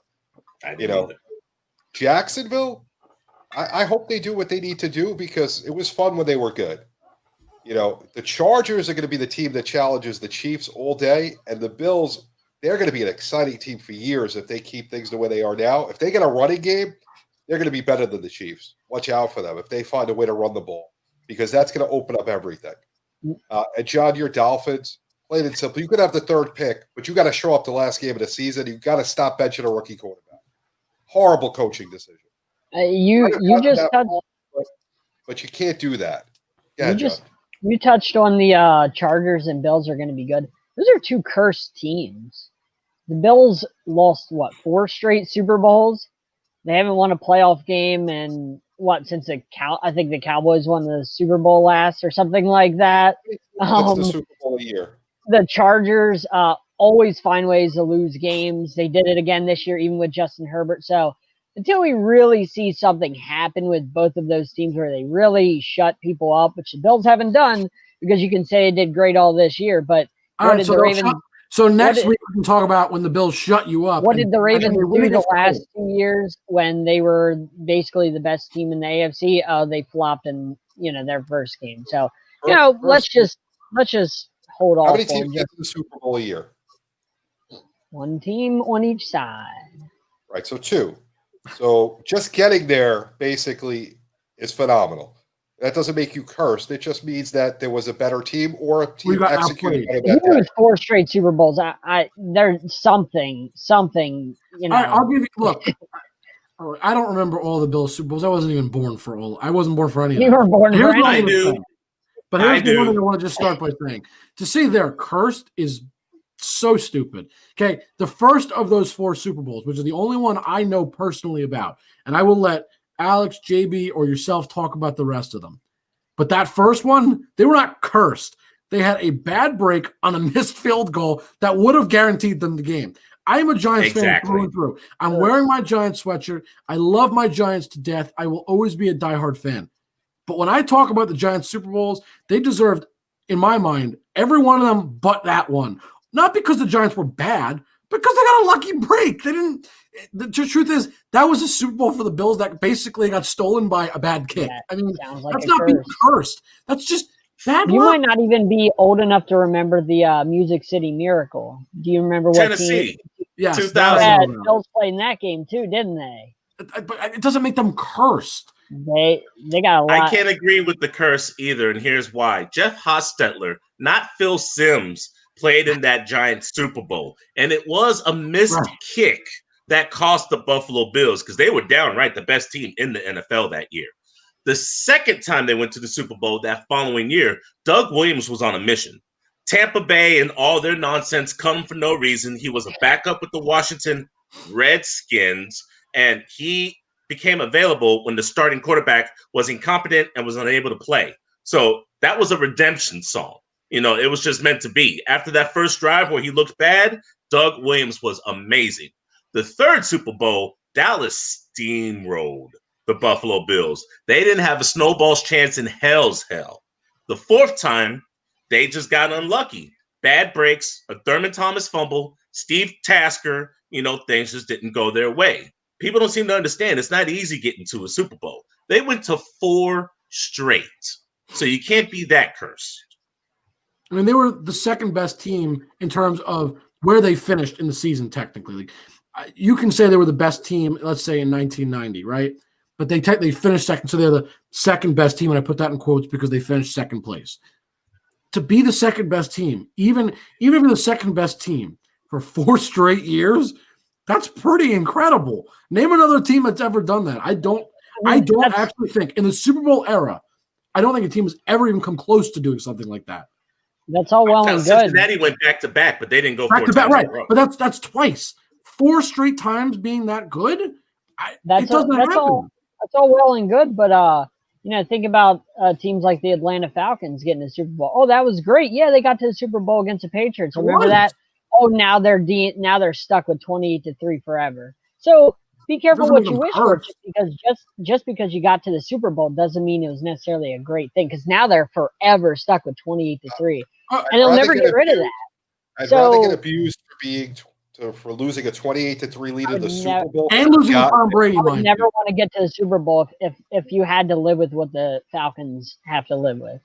Jacksonville, I hope they do what they need to do because it was fun when they were good. The Chargers are going to be the team that challenges the Chiefs all day, and the Bills, they're going to be an exciting team for years if they keep things the way they are now. If they get a running game, they're going to be better than the Chiefs. Watch out for them if they find a way to run the ball, because that's going to open up everything. And John, your Dolphins, plain and simple, you could have the 3rd pick, but you got to show up the last game of the season. You got to stop benching a rookie quarterback. Horrible coaching decision. You just touched, but you can't do that. Yeah, you touched on the Chargers and Bills are going to be good. Those are 2 cursed teams. The Bills lost 4 straight Super Bowls. They haven't won a playoff game and since I think the Cowboys won the Super Bowl last or something like that. It's the Super Bowl a year. The Chargers always find ways to lose games. They did it again this year, even with Justin Herbert. So until we really see something happen with both of those teams where they really shut people up, which the Bills haven't done, because you can say they did great all this year, but the Ravens? So next week we can talk about when the Bills shut you up. What did the Ravens do the last 2 years when they were basically the best team in the AFC? They flopped in their first game. So let's just hold off. How many teams get to the Super Bowl a year? 1 team on each side. Right, so 2. So just getting there basically is phenomenal. That doesn't make you cursed. It just means that there was a better team or a team executed better that day. 4 straight Super Bowls. There's something. I'll give you look. I don't remember all the Bills Super Bowls. I wasn't even born for all. I wasn't born for any of them. You were born for any. I do. But here's the one thing I want to just start by saying: to say they're cursed is So stupid. Okay, the first of those 4 Super Bowls, which is the only one I know personally about, and I will let Alex, JB, or yourself talk about the rest of them. But that first one, they were not cursed. They had a bad break on a missed field goal that would have guaranteed them the game. I am a Giants fan through and through. I'm wearing my Giants sweatshirt. I love my Giants to death. I will always be a diehard fan. But when I talk about the Giants Super Bowls, they deserved, in my mind, every one of them but that one. Not because the Giants were bad, because they got a lucky break. They didn't. The truth is, that was a Super Bowl for the Bills that basically got stolen by a bad kick. I mean, that's not being cursed. That's just bad luck. You might not even be old enough to remember the Music City Miracle. Do you remember what Tennessee? Yes, 2000. Bills played in that game too, didn't they? But it doesn't make them cursed. They got a lot. I can't agree with the curse either, and here's why. Jeff Hostetler, not Phil Simms, played in that Giants Super Bowl, and it was a missed kick that cost the Buffalo Bills because they were downright the best team in the NFL that year. The second time they went to the Super Bowl that following year, Doug Williams was on a mission. Tampa Bay and all their nonsense come for no reason. He was a backup with the Washington Redskins, and he became available when the starting quarterback was incompetent and was unable to play. So that was a redemption song. You know, it was just meant to be. After that first drive where he looked bad, Doug Williams was amazing. The third Super Bowl, Dallas steamrolled the Buffalo Bills. They didn't have a snowball's chance in hell's hell. The fourth time, they just got unlucky. Bad breaks, a Thurman Thomas fumble, Steve Tasker, things just didn't go their way. People don't seem to understand it's not easy getting to a Super Bowl. They went to 4 straight. So you can't be that cursed. I mean, they were the second best team in terms of where they finished in the season, technically. You can say they were the best team, let's say, in 1990, right? But they finished second, so they're the second best team, and I put that in quotes because they finished second place. To be the second best team, even if you're the second best team for 4 straight years, that's pretty incredible. Name another team that's ever done that. I don't actually think in the Super Bowl era, I don't think a team has ever even come close to doing something like that. That's all well and good. Cincinnati went back to back, but they didn't go back to back, right? But that's twice. 4 straight times being that good. That's all well and good, but think about teams like the Atlanta Falcons getting the Super Bowl. Oh, that was great. Yeah, they got to the Super Bowl against the Patriots. Remember that? Oh, now they're stuck with 28-3 forever. So be careful what you wish for, just because you got to the Super Bowl doesn't mean it was necessarily a great thing. Because now they're forever stuck with 28-3, and they'll never get rid of that. I'd rather get abused for losing a 28-3 lead in the Super Bowl and losing Tom Brady. I would never want to get to the Super Bowl if you had to live with what the Falcons have to live with.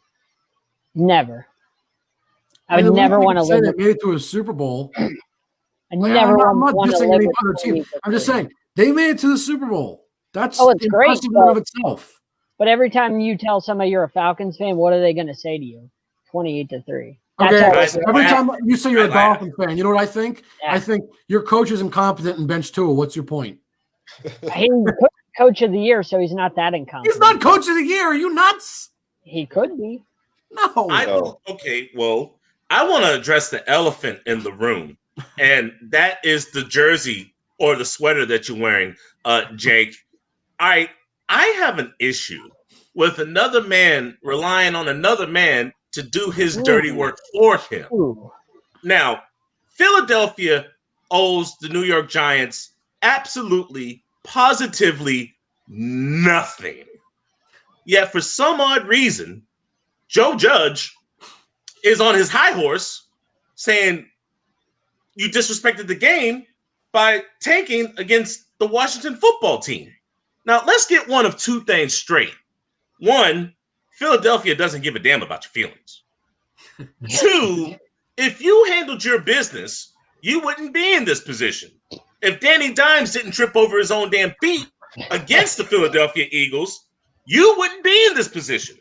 Never. I would never want to live. They made it to a Super Bowl. I never want to live with other team. I'm just saying they made it to the Super Bowl. That's it's great in of itself. But every time you tell somebody you're a Falcons fan, what are they going to say to you? 28-3. Okay. Every time you say you're a Dolphins fan, you know what I think? Yeah. I think your coach is incompetent and bench Tua. What's your point? He's coach of the year, so he's not that incompetent. He's not coach of the year. Are you nuts? He could be. No. Okay, well, I want to address the elephant in the room, and that is the jersey or the sweater that you're wearing, Jake. I have an issue with another man relying on another man to do his dirty work for him. Ooh. Now, Philadelphia owes the New York Giants absolutely, positively nothing. Yet for some odd reason, Joe Judge is on his high horse saying you disrespected the game by tanking against the Washington football team. Now, let's get one of 2 things straight. 1, Philadelphia doesn't give a damn about your feelings. 2, if you handled your business, you wouldn't be in this position. If Danny Dimes didn't trip over his own damn feet against the Philadelphia Eagles, you wouldn't be in this position.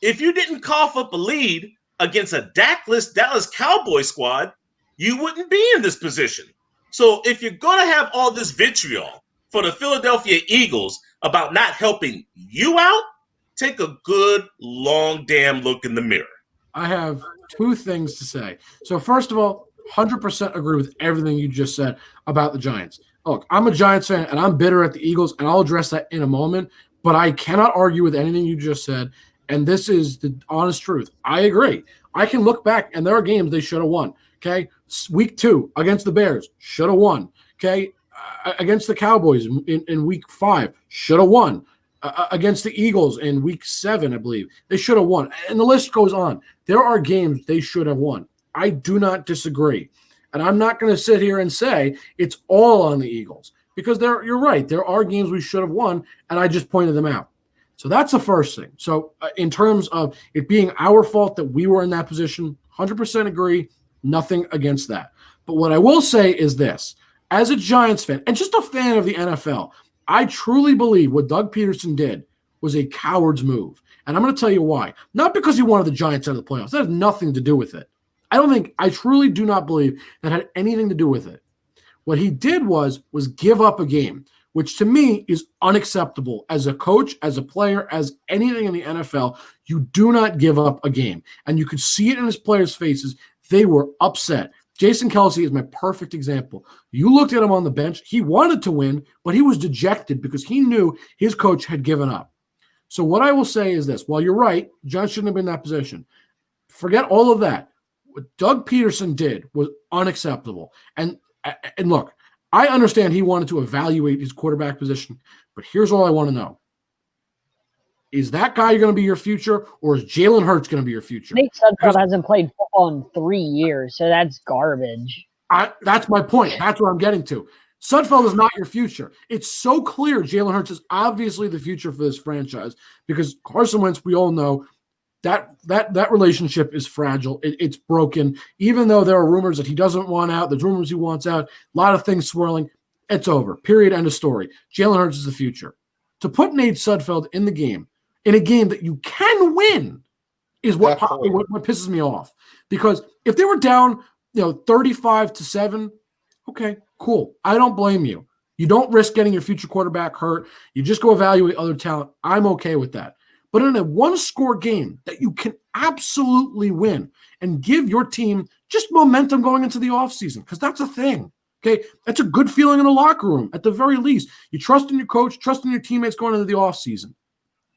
If you didn't cough up a lead against a Dak-less Dallas Cowboy squad, you wouldn't be in this position. So if you're going to have all this vitriol for the Philadelphia Eagles about not helping you out, take a good, long damn look in the mirror. I have 2 things to say. So first of all, 100% agree with everything you just said about the Giants. Look, I'm a Giants fan, and I'm bitter at the Eagles, and I'll address that in a moment, but I cannot argue with anything you just said, and this is the honest truth. I agree. I can look back, and there are games they should have won, okay? Week 2 against the Bears, should have won, okay? Against the Cowboys in week 5, should have won. Against the Eagles in week 7, I believe, they should have won. And the list goes on. There are games they should have won. I do not disagree. And I'm not going to sit here and say it's all on the Eagles because you're right. There are games we should have won, and I just pointed them out. So that's the first thing. So in terms of it being our fault that we were in that position, 100% agree, nothing against that. But what I will say is this. As a Giants fan and just a fan of the NFL, I truly believe what Doug Peterson did was a coward's move. And I'm going to tell you why. Not because he wanted the Giants out of the playoffs. That has nothing to do with it. I truly do not believe that had anything to do with it. What he did was give up a game, which to me is unacceptable. As a coach, as a player, as anything in the NFL, you do not give up a game. And you could see it in his players' faces. They were upset. Jason Kelce is my perfect example. You looked at him on the bench. He wanted to win, but he was dejected because he knew his coach had given up. So what I will say is this. While you're right, John shouldn't have been in that position. Forget all of that. What Doug Peterson did was unacceptable. And look, I understand he wanted to evaluate his quarterback position, but here's all I want to know. Is that guy going to be your future, or is Jalen Hurts going to be your future? Nate Sudfeld hasn't played football in 3 years, so that's garbage. That's my point. That's what I'm getting to. Sudfeld is not your future. It's so clear Jalen Hurts is obviously the future for this franchise because Carson Wentz, we all know, that relationship is fragile. It's broken. Even though there are rumors that he doesn't want out, there's rumors he wants out, a lot of things swirling. It's over. Period. End of story. Jalen Hurts is the future. To put Nate Sudfeld in the game, in a game that you can win, is what pisses me off. Because if they were down, 35-7, okay, cool. I don't blame you. You don't risk getting your future quarterback hurt. You just go evaluate other talent. I'm okay with that. But in a one-score game that you can absolutely win and give your team just momentum going into the offseason, because that's a thing, okay? That's a good feeling in the locker room, at the very least. You trust in your coach, trust in your teammates going into the offseason.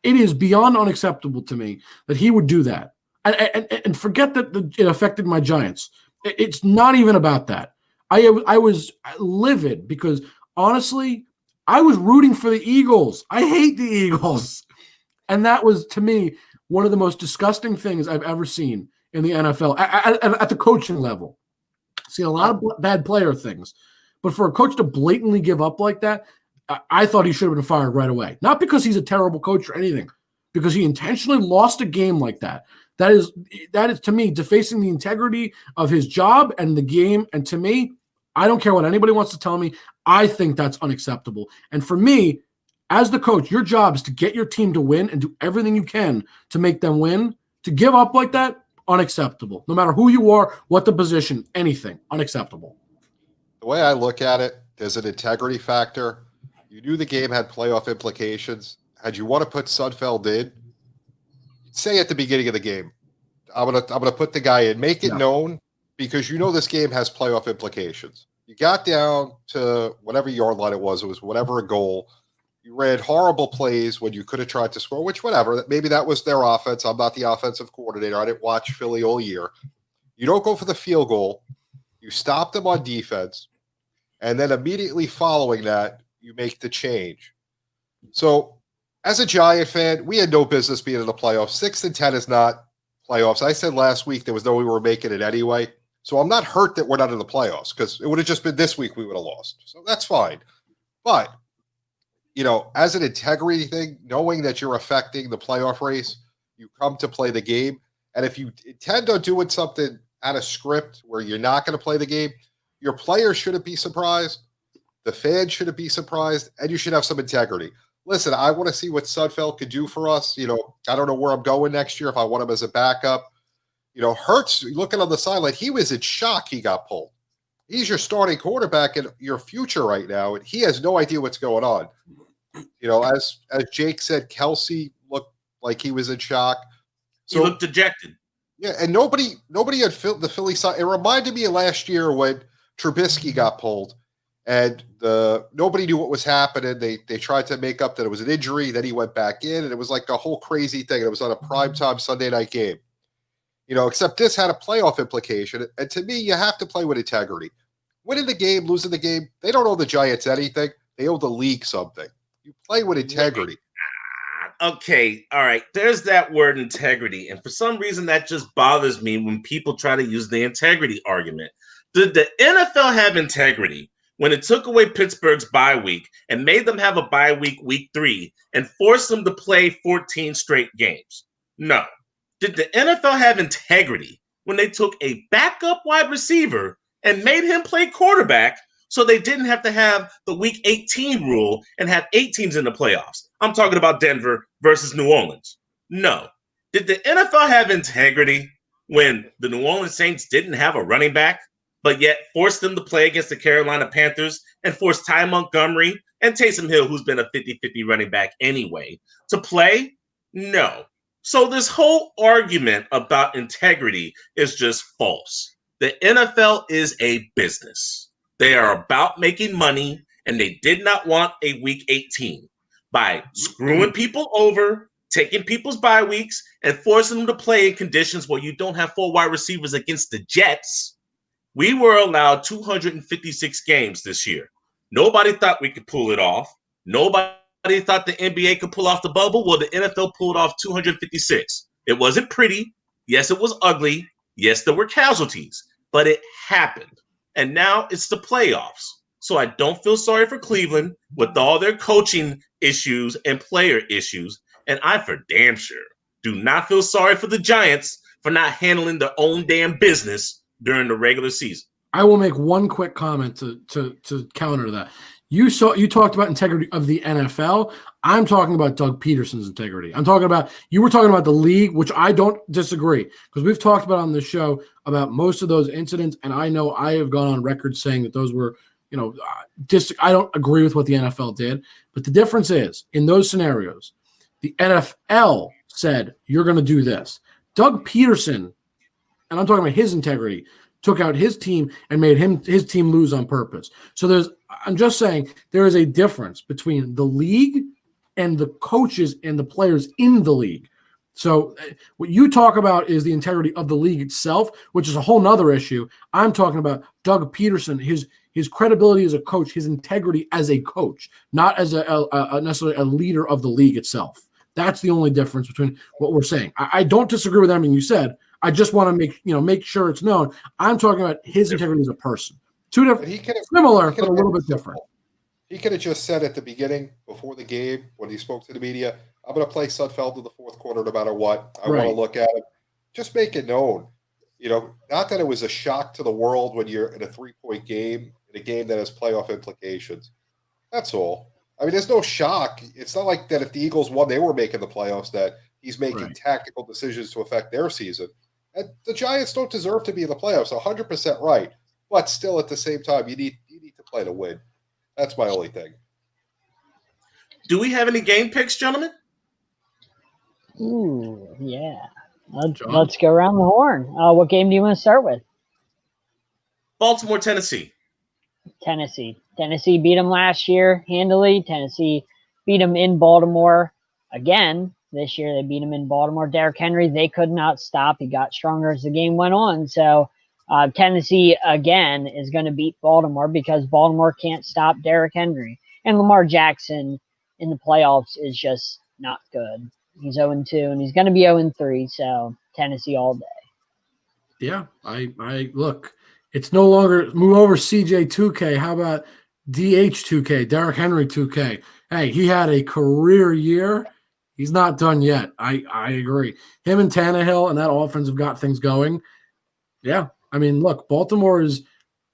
It is beyond unacceptable to me that he would do that. And forget that it affected my Giants. It's not even about that. I was livid because, honestly, I was rooting for the Eagles. I hate the Eagles. And that was, to me, one of the most disgusting things I've ever seen in the NFL at the coaching level. I've seen a lot of bad player things. But for a coach to blatantly give up like that, I thought he should have been fired right away. Not because he's a terrible coach or anything, because he intentionally lost a game like that. That is, to me, defacing the integrity of his job and the game. And to me, I don't care what anybody wants to tell me. I think that's unacceptable. And for me, as the coach, your job is to get your team to win and do everything you can to make them win. To give up like that, unacceptable. No matter who you are, what the position, anything, unacceptable. The way I look at it, there's an integrity factor. You knew the game had playoff implications. Had you want to put Sudfeld in, say at the beginning of the game, I'm gonna put the guy in, make it known, because you know this game has playoff implications. You got down to whatever yard line it was whatever a goal. You ran horrible plays when you could have tried to score, which whatever. Maybe that was their offense. I'm not the offensive coordinator. I didn't watch Philly all year. You don't go for the field goal. You stop them on defense. And then immediately following that, you make the change. So as a Giant fan, we had no business being in the playoffs. 6-10 is not playoffs. I said last week there was no way we were making it anyway. So I'm not hurt that we're not in the playoffs because it would have just been this week we would have lost. So that's fine. But as an integrity thing, knowing that you're affecting the playoff race, you come to play the game. And if you intend on doing something out of script where you're not going to play the game, your players shouldn't be surprised. The fans shouldn't be surprised. And you should have some integrity. Listen, I want to see what Sudfeld could do for us. I don't know where I'm going next year if I want him as a backup. Hurts, looking on the sideline, he was in shock he got pulled. He's your starting quarterback in your future right now, and he has no idea what's going on. As Jake said, Kelce looked like he was in shock. So he looked dejected. Yeah, and nobody had the Philly side. It reminded me of last year when Trubisky got pulled, and nobody knew what was happening. They tried to make up that it was an injury. Then he went back in, and it was like a whole crazy thing. It was on a primetime Sunday night game. Except this had a playoff implication. And to me, you have to play with integrity. Winning the game, losing the game, they don't owe the Giants anything. They owe the league something. You play with integrity. Okay, all right. There's that word integrity. And for some reason, that just bothers me when people try to use the integrity argument. Did the NFL have integrity when it took away Pittsburgh's bye week and made them have a bye week, week 3, and forced them to play 14 straight games? No. Did the NFL have integrity when they took a backup wide receiver and made him play quarterback so they didn't have to have the week 18 rule and have 8 teams in the playoffs? I'm talking about Denver versus New Orleans. No. Did the NFL have integrity when the New Orleans Saints didn't have a running back, but yet forced them to play against the Carolina Panthers and forced Ty Montgomery and Taysom Hill, who's been a 50-50 running back anyway, to play? No. So this whole argument about integrity is just false. The NFL is a business. They are about making money, and they did not want a week 18. By screwing people over, taking people's bye weeks, and forcing them to play in conditions where you don't have 4 wide receivers against the Jets, we were allowed 256 games this year. Nobody thought we could pull it off. Nobody thought the NBA could pull off the bubble. Well, the NFL pulled off 256. It wasn't pretty. Yes, it was ugly. Yes, there were casualties, but it happened. And now it's the playoffs. So I don't feel sorry for Cleveland with all their coaching issues and player issues. And I for damn sure do not feel sorry for the Giants for not handling their own damn business during the regular season. I will make one quick comment to counter that. You talked about integrity of the NFL. I'm talking about Doug Peterson's integrity. You were talking about the league, which I don't disagree, because we've talked about on the show about most of those incidents, and I know I have gone on record saying that those were, I don't agree with what the NFL did. But the difference is, in those scenarios, the NFL said, you're going to do this. Doug Peterson, and I'm talking about his integrity, took out his team and made his team lose on purpose. So I'm just saying there is a difference between the league and the coaches and the players in the league. So what you talk about is the integrity of the league itself, which is a whole nother issue. I'm talking about Doug Peterson, his credibility as a coach, his integrity as a coach, not as a necessarily a leader of the league itself. That's the only difference between what we're saying. I don't disagree with everything you said. I just want to make sure it's known. I'm talking about his integrity as a person. Two different, similar, but a little bit different. He could have just said at the beginning, before the game, when he spoke to the media, I'm going to play Sudfeld in the fourth quarter no matter what. I want to look at him. Just make it known. Not that it was a shock to the world when you're in a 3-point game, in a game that has playoff implications. That's all. I mean, there's no shock. It's not like that if the Eagles won, they were making the playoffs, that he's making tactical decisions to affect their season. And the Giants don't deserve to be in the playoffs, 100% right. But still, at the same time, you need to play to win. That's my only thing. Do we have any game picks, gentlemen? Ooh, yeah. Let's go around the horn. What game do you want to start with? Baltimore, Tennessee. Tennessee beat them last year handily. Tennessee beat them in Baltimore again. This year they beat them in Baltimore. Derrick Henry, they could not stop. He got stronger as the game went on. So Tennessee, again, is going to beat Baltimore because Baltimore can't stop Derrick Henry. And Lamar Jackson in the playoffs is just not good. He's 0-2, and he's going to be 0-3, so Tennessee all day. Yeah, I look. It's no longer move over CJ 2K. How about DH 2K, Derrick Henry 2K? Hey, he had a career year. He's not done yet. I agree. Him and Tannehill and that offense have got things going. Yeah, I mean, look, Baltimore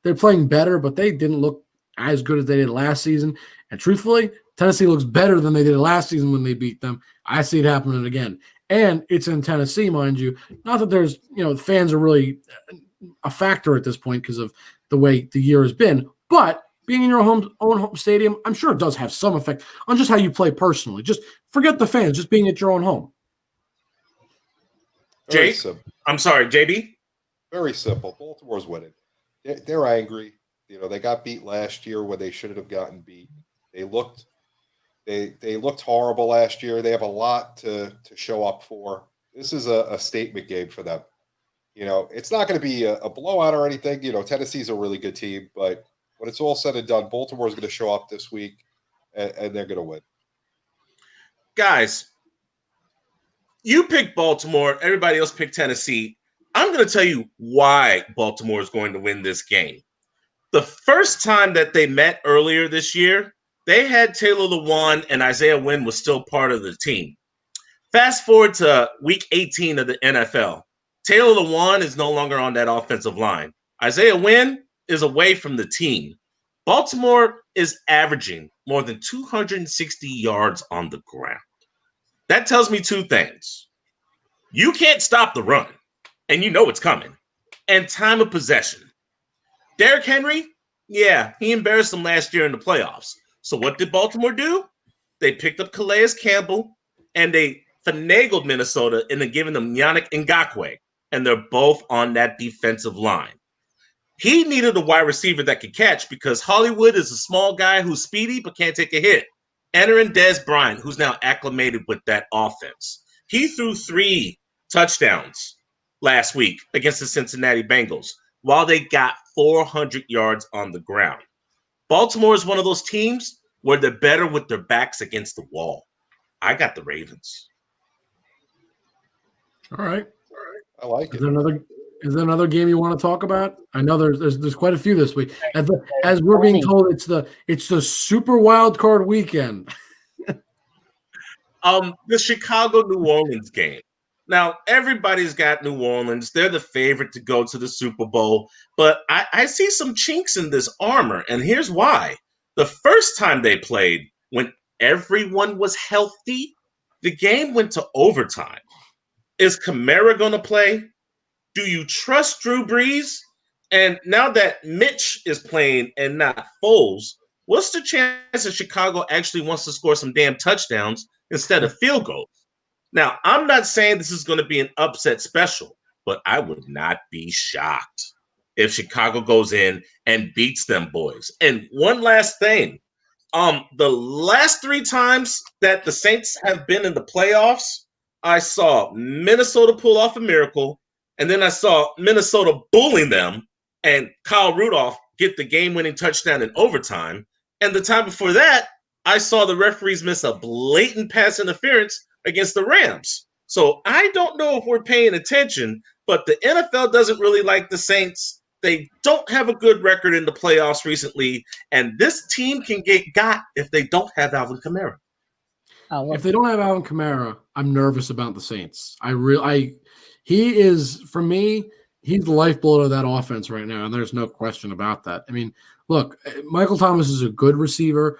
they're playing better, but they didn't look as good as they did last season. And truthfully, Tennessee looks better than they did last season when they beat them. I see it happening again. And it's in Tennessee, mind you. Not that there's, fans are really a factor at this point because of the way the year has been. But being in your own home stadium, I'm sure it does have some effect on just how you play personally. Just forget the fans, just being at your own home. Jake? I'm sorry, JB. Very simple. Baltimore's winning. They're angry. They got beat last year when they shouldn't have gotten beat. They looked horrible last year. They have a lot to show up for. This is a statement game for them. It's not going to be a blowout or anything. Tennessee's a really good team, but when it's all said and done, Baltimore's going to show up this week, and they're going to win. Guys, you picked Baltimore. Everybody else picked Tennessee. I'm going to tell you why Baltimore is going to win this game. The first time that they met earlier this year, they had Taylor Lewan and Isaiah Wynn was still part of the team. Fast forward to week 18 of the NFL. Taylor Lewan is no longer on that offensive line. Isaiah Wynn is away from the team. Baltimore is averaging more than 260 yards on the ground. That tells me two things. You can't stop the run, and you know it's coming. And time of possession. Derrick Henry, yeah, he embarrassed them last year in the playoffs. So what did Baltimore do? They picked up Calais Campbell, and they finagled Minnesota into giving them Yannick Ngakoue, and they're both on that defensive line. He needed a wide receiver that could catch because Hollywood is a small guy who's speedy but can't take a hit. Entering Dez Bryant, who's now acclimated with that offense. He threw 3 touchdowns last week against the Cincinnati Bengals while they got 400 yards on the ground. Baltimore is one of those teams where they're better with their backs against the wall. I got the Ravens. All right. I like it. Is there another game you want to talk about? I know there's quite a few this week. As we're being told, it's the super wild card weekend. The Chicago New Orleans game. Now everybody's got New Orleans. They're the favorite to go to the Super Bowl, but I see some chinks in this armor, and here's why. The first time they played, when everyone was healthy, the game went to overtime. Is Kamara going to play? Do you trust Drew Brees? And now that Mitch is playing and not Foles, what's the chance that Chicago actually wants to score some damn touchdowns instead of field goals? Now, I'm not saying this is going to be an upset special, but I would not be shocked if Chicago goes in and beats them boys. And one last thing, the last 3 times that the Saints have been in the playoffs, I saw Minnesota pull off a miracle, and then I saw Minnesota bullying them and Kyle Rudolph get the game-winning touchdown in overtime. And the time before that, I saw the referees miss a blatant pass interference against the Rams. So I don't know if we're paying attention, but the NFL doesn't really like the Saints. They don't have a good record in the playoffs recently, and this team can get got if they don't have Alvin Kamara. If they don't have Alvin Kamara, I'm nervous about the Saints. He is, for me, he's the lifeblood of that offense right now, and there's no question about that. I mean, look, Michael Thomas is a good receiver,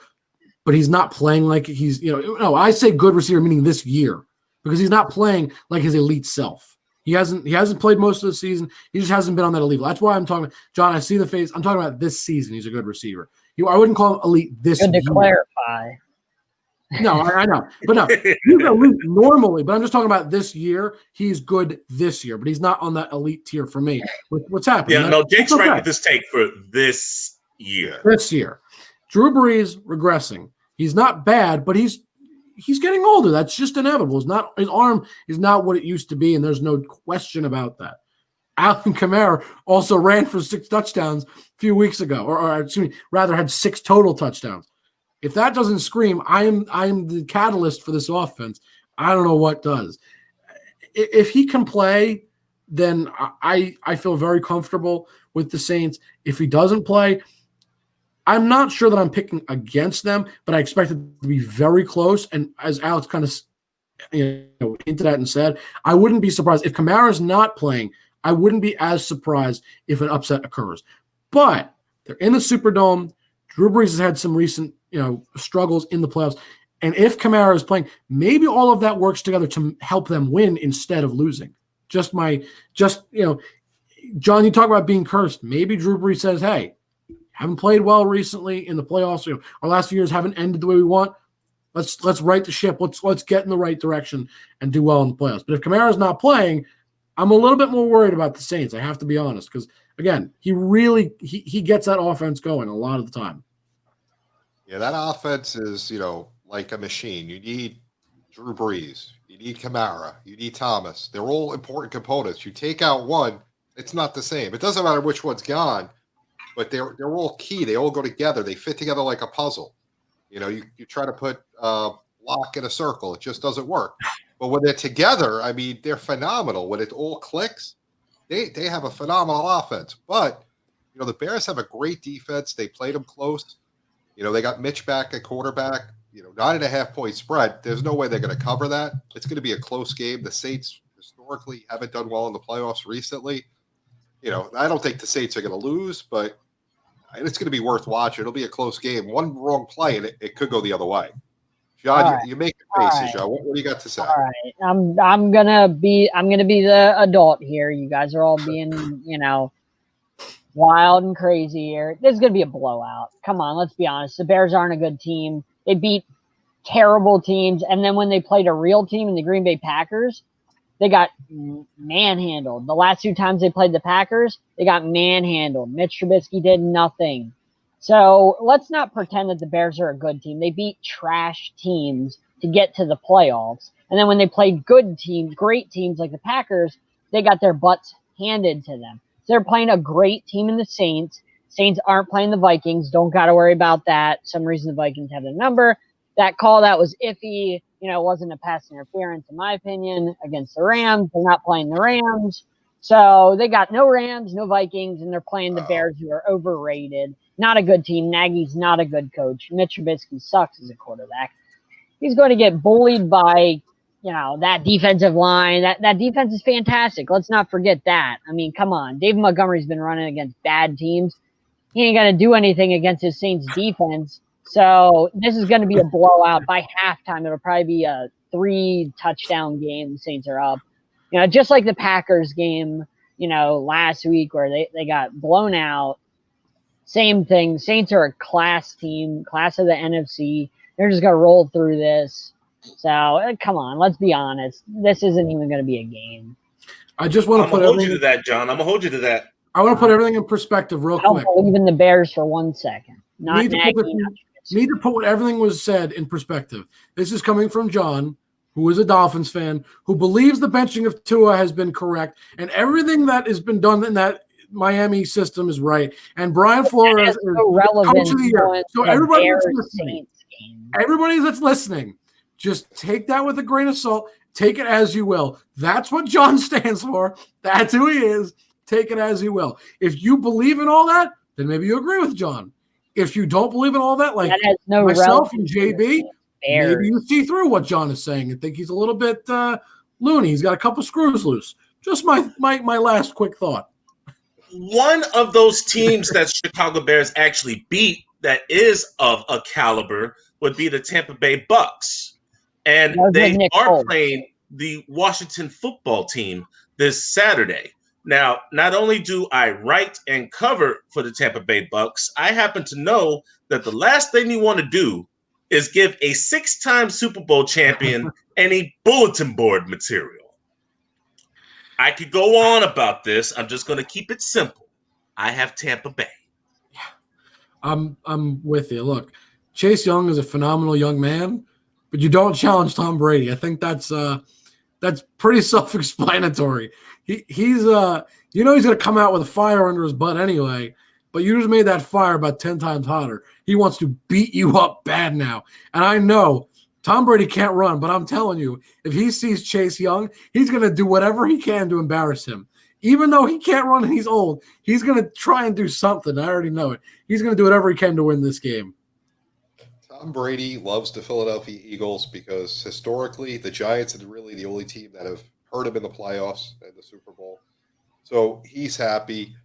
but he's not playing like he's, no, I say good receiver meaning this year, because he's not playing like his elite self. He hasn't played most of the season. He just hasn't been on that elite level. That's why I'm talking, John, I see the face. I'm talking about this season. He's a good receiver. I wouldn't call him elite this year. Good to clarify. No, I know. But no, he's elite normally. But I'm just talking about this year. He's good this year, but he's not on that elite tier for me. What's happening? Yeah, no, Jake's right with this take for this year. This year. Drew Brees regressing. He's not bad, but he's getting older. That's just inevitable. His arm is not what it used to be, and there's no question about that. Alvin Kamara also ran for 6 touchdowns a few weeks ago, or excuse me, rather had 6 total touchdowns. If that doesn't scream, I am the catalyst for this offense, I don't know what does. If he can play, then I feel very comfortable with the Saints. If he doesn't play, I'm not sure that I'm picking against them, but I expect it to be very close. And as Alex kind of hinted at and said, I wouldn't be surprised if Kamara's not playing. I wouldn't be as surprised if an upset occurs. But they're in the Superdome. Drew Brees has had some recent struggles in the playoffs. And if Kamara is playing, maybe all of that works together to help them win instead of losing. John, you talk about being cursed. Maybe Drew Brees says, hey, haven't played well recently in the playoffs. Our last few years haven't ended the way we want. Let's right the ship. Let's get in the right direction and do well in the playoffs. But if Kamara's not playing, I'm a little bit more worried about the Saints. I have to be honest, because again, he gets that offense going a lot of the time. Yeah, that offense is, like a machine. You need Drew Brees, you need Kamara, you need Thomas. They're all important components. You take out one, it's not the same. It doesn't matter which one's gone, but they're all key. They all go together. They fit together like a puzzle. You try to put block in a circle, it just doesn't work. But when they're together, I mean, they're phenomenal. When it all clicks, they have a phenomenal offense. But the Bears have a great defense. They played them close. They got Mitch back at quarterback. 9.5-point spread. There's no way they're going to cover that. It's going to be a close game. The Saints historically haven't done well in the playoffs recently. I don't think the Saints are going to lose, but it's going to be worth watching. It'll be a close game. One wrong play, and it could go the other way. John, Right. you make your faces, John. What do you got to say? All right, I'm gonna be the adult here. You guys are all being wild and crazy here. This is gonna be a blowout. Come on, let's be honest. The Bears aren't a good team. They beat terrible teams, and then when they played a real team in the Green Bay Packers, they got manhandled. The last 2 times they played the Packers, they got manhandled. Mitch Trubisky did nothing. So let's not pretend that the Bears are a good team. They beat trash teams to get to the playoffs. And then when they played good teams, great teams like the Packers, they got their butts handed to them. So they're playing a great team in the Saints. Saints aren't playing the Vikings. Don't got to worry about that. Some reason the Vikings have the number. That call, that was iffy. It wasn't a pass interference, in my opinion, against the Rams. They're not playing the Rams. So they got no Rams, no Vikings, and they're playing the Bears, who are overrated. Not a good team. Nagy's not a good coach. Mitch Trubisky sucks as a quarterback. He's going to get bullied by, that defensive line. That defense is fantastic. Let's not forget that. I mean, come on. David Montgomery's been running against bad teams. He ain't going to do anything against his Saints defense. So this is going to be a blowout. By halftime, it'll probably be a 3-touchdown game. The Saints are up. Just like the Packers game, last week where they got blown out. Same thing. Saints are a class team, class of the NFC. They're just going to roll through this. So, come on. Let's be honest. This isn't even going to be a game. I just want to put hold you to that, John. I'm going to hold you to that. I want to put everything in perspective real quick. I don't believe in the Bears for 1 second. Need to put what everything was said in perspective. This is coming from John, who is a Dolphins fan, who believes the benching of Tua has been correct, and everything that has been done in that Miami system is right. And Brian Flores is coach of the year. So everybody that's listening, just take that with a grain of salt. Take it as you will. That's what John stands for. That's who he is. Take it as you will. If you believe in all that, then maybe you agree with John. If you don't believe in all that, like myself and JB, maybe you see through what John is saying and think he's a little bit loony. He's got a couple screws loose. Just my last quick thought. One of those teams that Chicago Bears actually beat that is of a caliber would be the Tampa Bay Bucks. And they are playing the Washington football team this Saturday. Now, not only do I write and cover for the Tampa Bay Bucks, I happen to know that the last thing you want to do is give a 6-time Super Bowl champion any bulletin board material. I could go on about this. I'm just going to keep it simple. I have Tampa Bay. I'm with you. Look, Chase Young is a phenomenal young man, but you don't challenge Tom Brady. I think that's pretty self-explanatory. He's going to come out with a fire under his butt anyway, but you just made that fire about 10 times hotter. He wants to beat you up bad now. And I know Tom Brady can't run, but I'm telling you, if he sees Chase Young, he's going to do whatever he can to embarrass him. Even though he can't run and he's old, he's going to try and do something. I already know it. He's going to do whatever he can to win this game. Tom Brady loves the Philadelphia Eagles because historically the Giants are really the only team that have hurt him in the playoffs and the Super Bowl. So he's happy.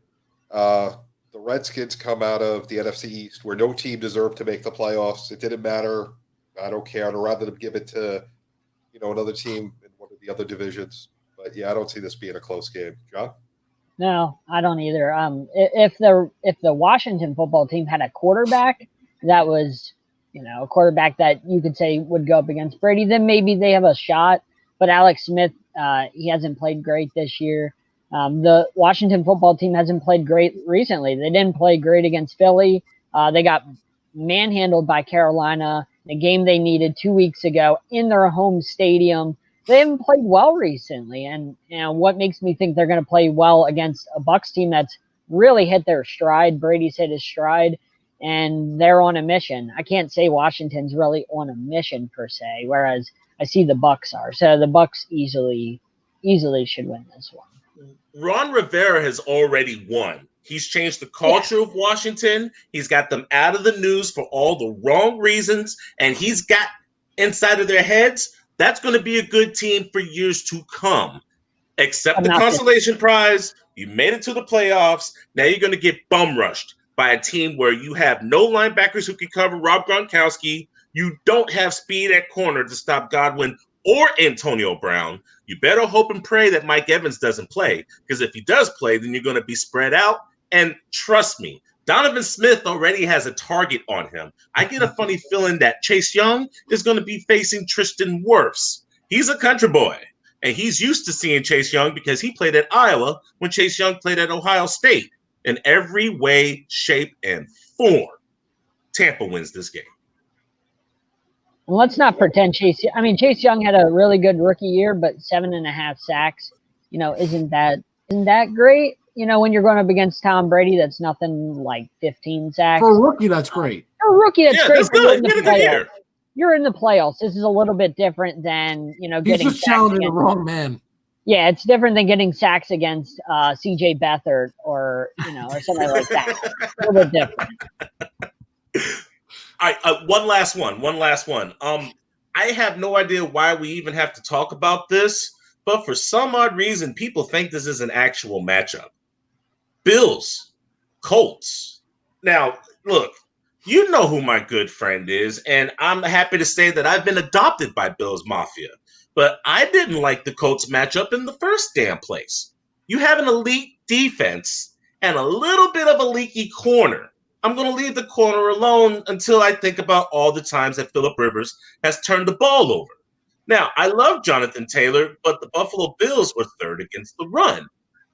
The Redskins come out of the NFC East where no team deserved to make the playoffs. It didn't matter. I don't care. I'd rather them give it to, another team in one of the other divisions. But yeah, I don't see this being a close game. John? No, I don't either. If the Washington football team had a quarterback that was, a quarterback that you could say would go up against Brady, then maybe they have a shot. But Alex Smith he hasn't played great this year. The Washington football team hasn't played great recently. They didn't play great against Philly. They got manhandled by Carolina, the game they needed 2 weeks ago in their home stadium. They haven't played well recently, and what makes me think they're going to play well against a Bucs team that's really hit their stride. Brady's hit his stride, and they're on a mission. I can't say Washington's really on a mission per se, whereas I see the Bucs are. So the Bucs easily should win this one. Ron Rivera has already won. He's changed the culture of Washington. He's got them out of the news for all the wrong reasons, and he's got inside of their heads, that's going to be a good team for years to come. Accept the consolation prize. You made it to the playoffs. Now you're going to get bum rushed by a team where you have no linebackers who can cover Rob Gronkowski. You don't have speed at corner to stop Godwin or Antonio Brown. You better hope and pray that Mike Evans doesn't play, because if he does play, then you're going to be spread out. And trust me, Donovan Smith already has a target on him. I get a funny feeling that Chase Young is going to be facing Tristan Wirfs. He's a country boy, and he's used to seeing Chase Young because he played at Iowa when Chase Young played at Ohio State. In every way, shape, and form, Tampa wins this game. And let's not pretend Chase Young had a really good rookie year, but 7.5 sacks, isn't that great? When you're going up against Tom Brady, that's nothing like 15 sacks. For a rookie, that's great. For a rookie, that's great. That's good. You're in the playoffs. This is a little bit different than, getting He's just challenging the wrong man. Yeah, it's different than getting sacks against C.J. Beathard or something like that. A little bit different. All right, one last one. I have no idea why we even have to talk about this, but for some odd reason, people think this is an actual matchup. Bills, Colts. Now, look, you know who my good friend is, and I'm happy to say that I've been adopted by Bills Mafia. But I didn't like the Colts matchup in the first damn place. You have an elite defense and a little bit of a leaky corner. I'm going to leave the corner alone until I think about all the times that Phillip Rivers has turned the ball over. Now, I love Jonathan Taylor, but the Buffalo Bills were third against the run.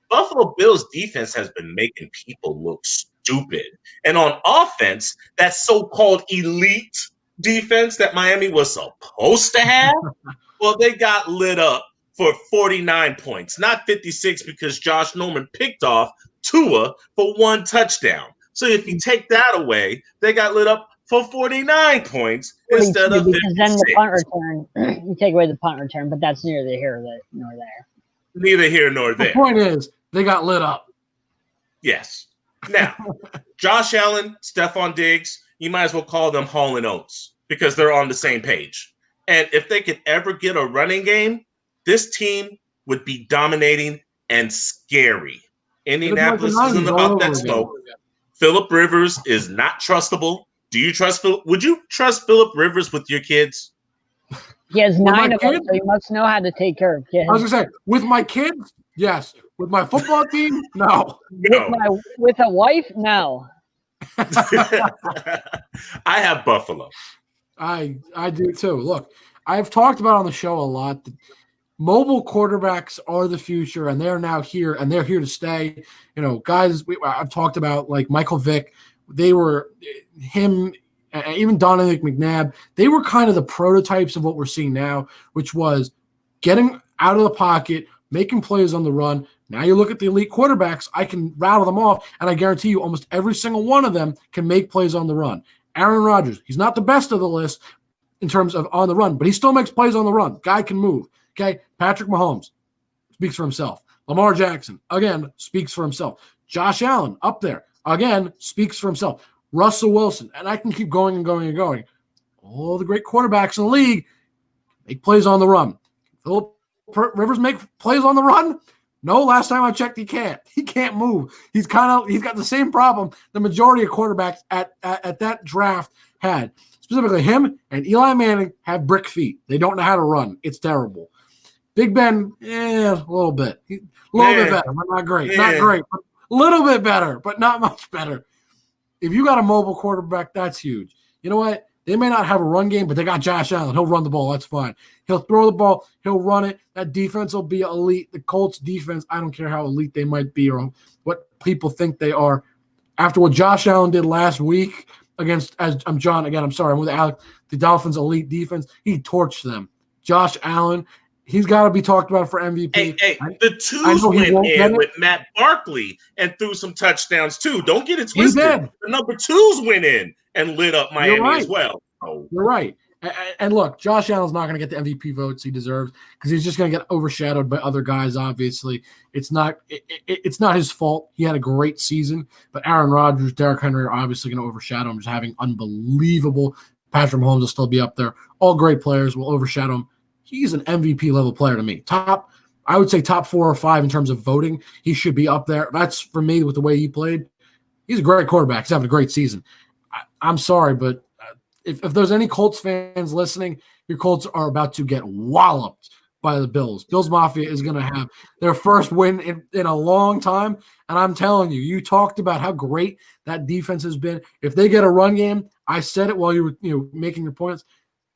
Buffalo Bills defense has been making people look stupid. And on offense, that so-called elite defense that Miami was supposed to have, well, they got lit up for 49 points, not 56, because Josh Norman picked off Tua for 1 touchdown. So if you take that away, they got lit up for 49 points instead of 56. Because then the punt return, you take away the punt return, but that's neither here nor there. Neither here nor there. The point is, they got lit up. Yes. Now, Josh Allen, Stephon Diggs, you might as well call them Hall and Oates because they're on the same page. And if they could ever get a running game, this team would be dominating and scary. Indianapolis isn't about that smoke. Phillip Rivers is not trustable. Do you trust Phillip? Would you trust Phillip Rivers with your kids? He has 9 of them, so he must know how to take care of kids. I was going to say, with my kids, yes. With my football team, no. With a wife, no. I have Buffalo. I do too. Look, I've talked about on the show a lot that mobile quarterbacks are the future, and they're now here, and they're here to stay. Guys, I've talked about like Michael Vick. They were him, even Donovan McNabb. They were kind of the prototypes of what we're seeing now, which was getting out of the pocket, making plays on the run. Now you look at the elite quarterbacks, I can rattle them off, and I guarantee you almost every single one of them can make plays on the run. Aaron Rodgers, he's not the best of the list in terms of on the run, but he still makes plays on the run. Guy can move. Okay, Patrick Mahomes speaks for himself. Lamar Jackson, again, speaks for himself. Josh Allen, up there, again, speaks for himself. Russell Wilson, and I can keep going and going and going. All the great quarterbacks in the league make plays on the run. Phillip Rivers make plays on the run? No, last time I checked, he can't. He can't move. He's got the same problem the majority of quarterbacks at that draft had. Specifically, him and Eli Manning have brick feet. They don't know how to run. It's terrible. Big Ben, a little bit. A little bit better, but not great. Not great, but a little bit better, but not much better. If you got a mobile quarterback, that's huge. You know what? They may not have a run game, but they got Josh Allen. He'll run the ball. That's fine. He'll throw the ball. He'll run it. That defense will be elite. The Colts defense, I don't care how elite they might be or what people think they are. After what Josh Allen did last week against, as I'm John, again, I'm sorry, I'm with Alex, the Dolphins' elite defense, he torched them. Josh Allen, he's got to be talked about for MVP. Hey, the twos went in with Matt Barkley and threw some touchdowns too. Don't get it twisted. The number twos went in and lit up Miami as well. Oh. You're right. And look, Josh Allen's not going to get the MVP votes he deserves because he's just going to get overshadowed by other guys. Obviously, it's not his fault. He had a great season, but Aaron Rodgers, Derrick Henry are obviously going to overshadow him. Just having unbelievable. Patrick Mahomes will still be up there. All great players will overshadow him. He's an MVP level player to me. I would say top 4 or 5 in terms of voting. He should be up there. That's for me with the way he played. He's a great quarterback. He's having a great season. I'm sorry, but if there's any Colts fans listening, your Colts are about to get walloped by the Bills. Bills Mafia is going to have their first win in a long time. And I'm telling you, you talked about how great that defense has been. If they get a run game, I said it while you were making your points.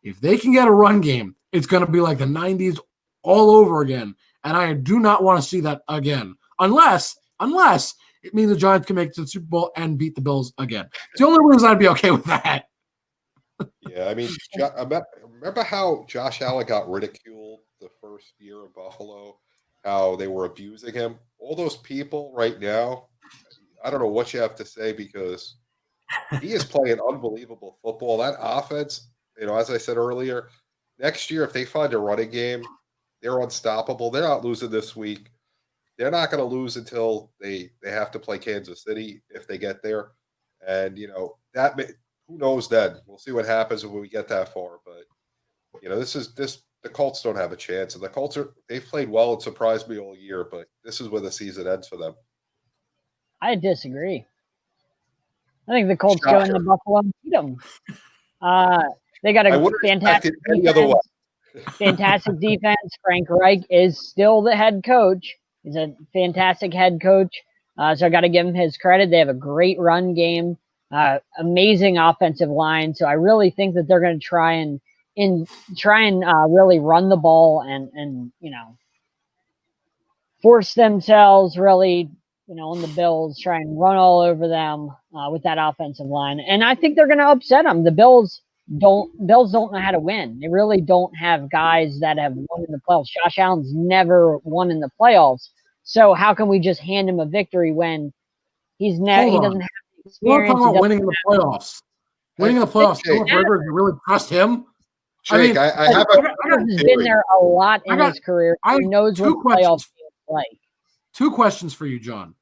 If they can get a run game, it's going to be like the 90s all over again. And I do not want to see that again. Unless it means the Giants can make it to the Super Bowl and beat the Bills again. It's the only reason I'd be okay with that. Yeah, I mean, remember how Josh Allen got ridiculed the first year of Buffalo, how they were abusing him? All those people right now, I don't know what you have to say because he is playing unbelievable football. That offense, as I said earlier, next year, if they find a running game, they're unstoppable. They're not losing this week. They're not going to lose until they have to play Kansas City if they get there. And, who knows then? We'll see what happens when we get that far. But, the Colts don't have a chance. And the Colts they've played well and surprised me all year, but this is where the season ends for them. I disagree. I think the Colts go into Buffalo and beat them. They got a fantastic defense. Fantastic defense. Frank Reich is still the head coach. He's a fantastic head coach. So I got to give him his credit. They have a great run game, amazing offensive line. So I really think that they're going to try and really run the ball and force themselves really, on the Bills, try and run all over them with that offensive line. And I think they're going to upset them. The Bills don't know how to win. They really don't have guys that have won in the playoffs. Josh Allen's never won in the playoffs. So how can we just hand him a victory when he doesn't have the experience? We're talking about winning in the playoffs. Winning in the playoffs. Rivers, you really trust him? Jake, I have Rivers has been there a lot in his career. He knows what playoffs feels like. 2 questions for you, John.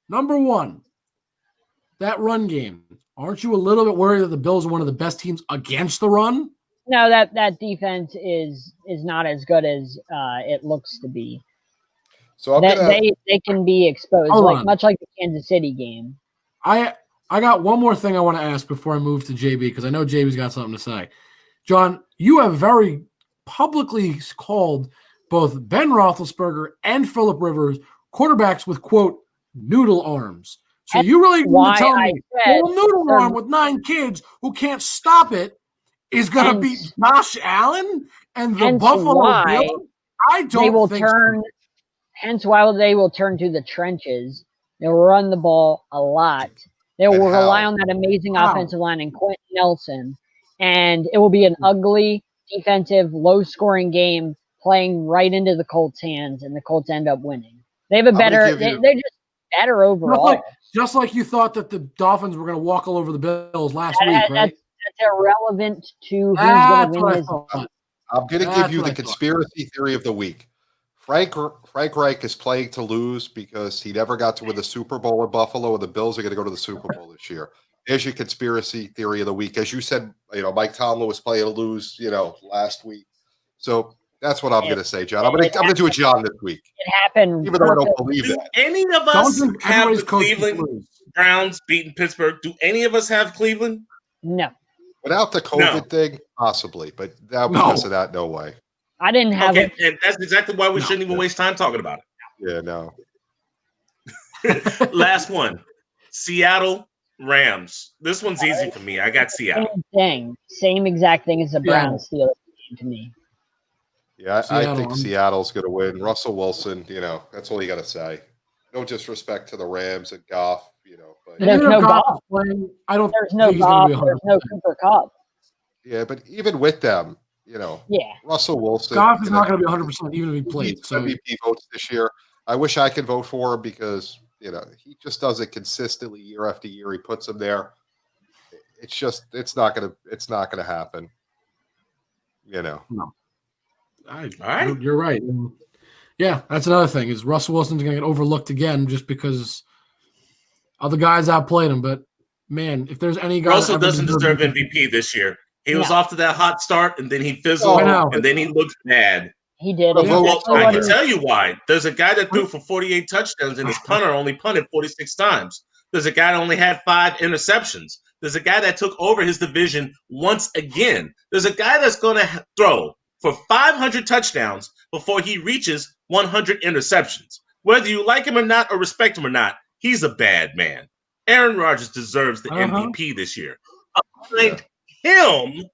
Number 1, that run game. Aren't you a little bit worried that the Bills are one of the best teams against the run? No, that defense is not as good as it looks to be. So they can be exposed, much like the Kansas City game. I got one more thing I want to ask before I move to JB because I know JB's got something to say. John, you have very publicly called both Ben Roethlisberger and Phillip Rivers quarterbacks with, quote, noodle arms. So you really want to tell me a noodle arm with 9 kids who can't stop it is going to beat Josh Allen and the Buffalo Bills? I don't think so. Hence why they will turn to the trenches. They'll run the ball a lot. They will rely on that amazing offensive line and Quentin Nelson. And it will be an ugly, defensive, low-scoring game playing right into the Colts' hands, and the Colts end up winning. They have they're just better overall. Just like you thought that the Dolphins were going to walk all over the Bills last week, right? That's irrelevant to who's going to win his. I'm going to give you the conspiracy theory of the week. Frank Reich is playing to lose because he never got to win the Super Bowl in Buffalo, and the Bills are going to go to the Super Bowl this year. There's your conspiracy theory of the week. As you said, Mike Tomlin was playing to lose, last week. So that's what I'm going to say, John. I'm going to do a John this week. It happened. Even though I don't believe that. Any of us have the Cleveland Browns beating Pittsburgh? Do any of us have Cleveland? No. Without the COVID thing, possibly. But because of that, no way. I didn't have it. And that's exactly why we shouldn't even waste time talking about it. Yeah, no. Last one. Seattle Rams. This one's easy for me. I got Seattle. Same exact thing as the Seattle. Browns Steelers game to me. Yeah, I Seattle, think I'm- Seattle's going to win. Russell Wilson, that's all you got to say. No disrespect to the Rams and Goff, but There's even no if Goff Goff. is playing, I don't There's no think he's going to Goff. be 100%. There's no Cooper Cup. yeah, but even with them, Yeah. Russell Wilson, Goff is not going to be 100% even if he he played. needs So MVP votes this year. I wish I could vote for him because he just does it consistently year after year. He puts him there. It's not gonna happen. no. All right. You're right. And yeah, that's another thing is Russell Wilson's going to get overlooked again just because other guys outplayed him. But man, if there's any guy Russell that ever doesn't deserve MVP this year. He was off to that hot start, and then he fizzled, and then he looked bad. He did. Well, I can tell you why. There's a guy that threw for 48 touchdowns, and his punter only punted 46 times. There's a guy that only had 5 interceptions. There's a guy that took over his division once again. There's a guy that's going to throw for 500 touchdowns before he reaches 100 interceptions. Whether you like him or not or respect him or not, he's a bad man. Aaron Rodgers deserves the MVP this year. Behind him,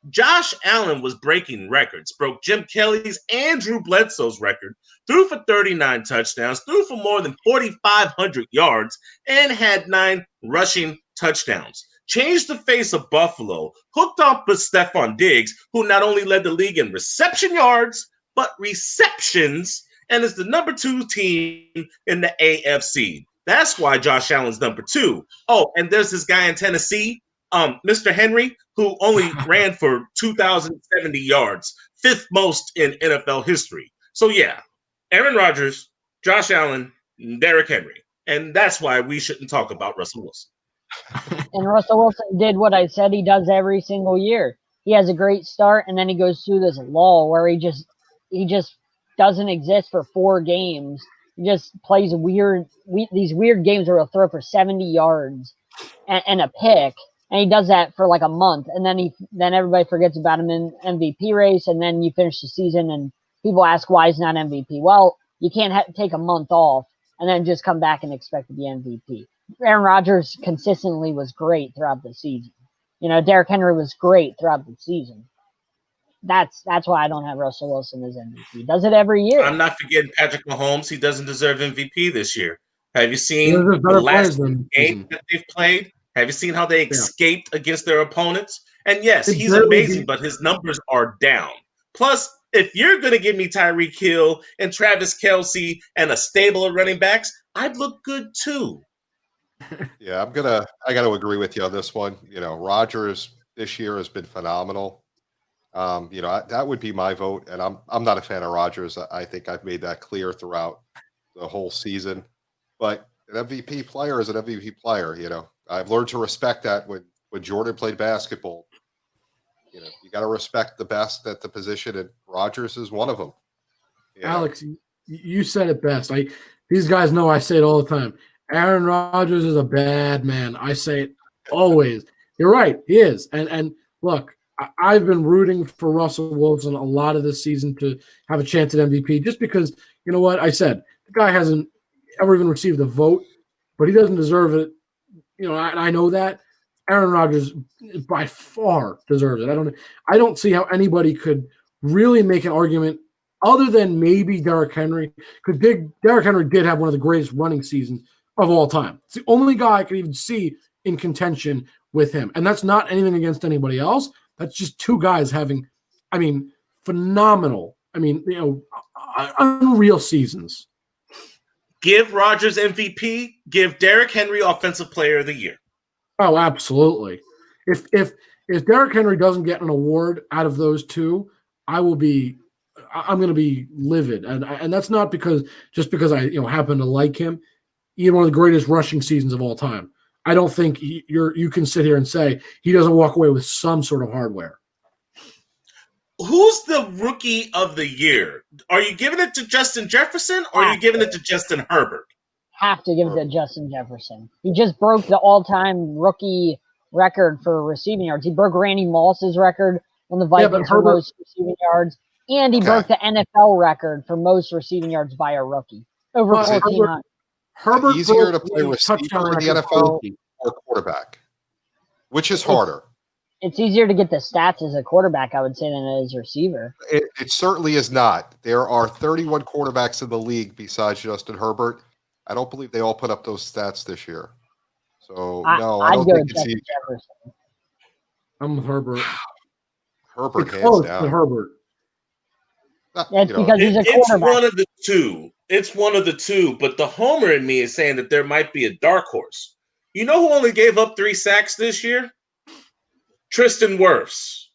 Josh Allen was breaking records, broke Jim Kelly's and Drew Bledsoe's record, threw for 39 touchdowns, threw for more than 4,500 yards, and had 9 rushing touchdowns. Changed the face of Buffalo, hooked up with Stephon Diggs, who not only led the league in reception yards, but receptions, and is the number 2 team in the AFC. That's why Josh Allen's number 2. Oh, and there's this guy in Tennessee, Mr. Henry, who only ran for 2,070 yards, 5th most in NFL history. So yeah, Aaron Rodgers, Josh Allen, Derrick Henry. And that's why we shouldn't talk about Russell Wilson. And Russell Wilson did what I said he does every single year. He has a great start, and then he goes through this lull where he just doesn't exist for 4 games. He just plays these weird games where he'll throw for 70 yards and a pick, and he does that for like a month, and then everybody forgets about him in MVP race, and then you finish the season, and people ask why he's not MVP. Well, you can't take a month off and then just come back and expect to be MVP. Aaron Rodgers consistently was great throughout the season. Derrick Henry was great throughout the season. That's why I don't have Russell Wilson as MVP. He does it every year. I'm not forgetting Patrick Mahomes. He doesn't deserve MVP this year. Have you seen the last game that they've played? Have you seen how they escaped against their opponents? And yes, he's amazing, but his numbers are down. Plus, if you're going to give me Tyreek Hill and Travis Kelce and a stable of running backs, I'd look good too. Yeah, I got to agree with you on this one. Rodgers this year has been phenomenal. That would be my vote, and I'm not a fan of Rodgers. I think I've made that clear throughout the whole season. But an MVP player is an MVP player. I've learned to respect that when Jordan played basketball. You got to respect the best at the position, and Rodgers is one of them. Alex, you said it best. These guys know I say it all the time. Aaron Rodgers is a bad man. I say it always. You're right. He is. And look, I've been rooting for Russell Wilson a lot of this season to have a chance at MVP just because, you know what? I said the guy hasn't ever even received a vote, but he doesn't deserve it. I know that. Aaron Rodgers by far deserves it. I don't see how anybody could really make an argument other than maybe Derrick Henry, because Derrick Henry did have one of the greatest running seasons of all time. It's the only guy I could even see in contention with him. And that's not anything against anybody else. That's just 2 guys having, phenomenal, unreal seasons. Give Rodgers MVP, give Derrick Henry Offensive Player of the Year. Oh, absolutely. If Derrick Henry doesn't get an award out of those 2, I'm going to be livid. And that's not because I happen to like him. He had one of the greatest rushing seasons of all time. I don't think you can sit here and say he doesn't walk away with some sort of hardware. Who's the rookie of the year? Are you giving it to Justin Jefferson or are you giving it to Justin Herbert? Have to give it to Justin Jefferson. He just broke the all-time rookie record for receiving yards. He broke Randy Moss's record on the Vikings for most receiving yards, and he broke the NFL record for most receiving yards by a rookie. Over 1,400. Herbert easier to play receiver in the NFL. or quarterback? Which is harder? It's easier to get the stats as a quarterback, I would say, than it is receiver. It certainly is not. There are 31 quarterbacks in the league besides Justin Herbert. I don't believe they all put up those stats this year. So, no, I I'd don't go think with it's Justin easy. Jefferson. I'm with Herbert. Herbert, It's hands close down. to Herbert. That's because he's a It's quarterback. one of the two. It's one of the two. But the homer in me is saying that there might be a dark horse. You know who only gave up 3 sacks this year? Tristan Wirfs.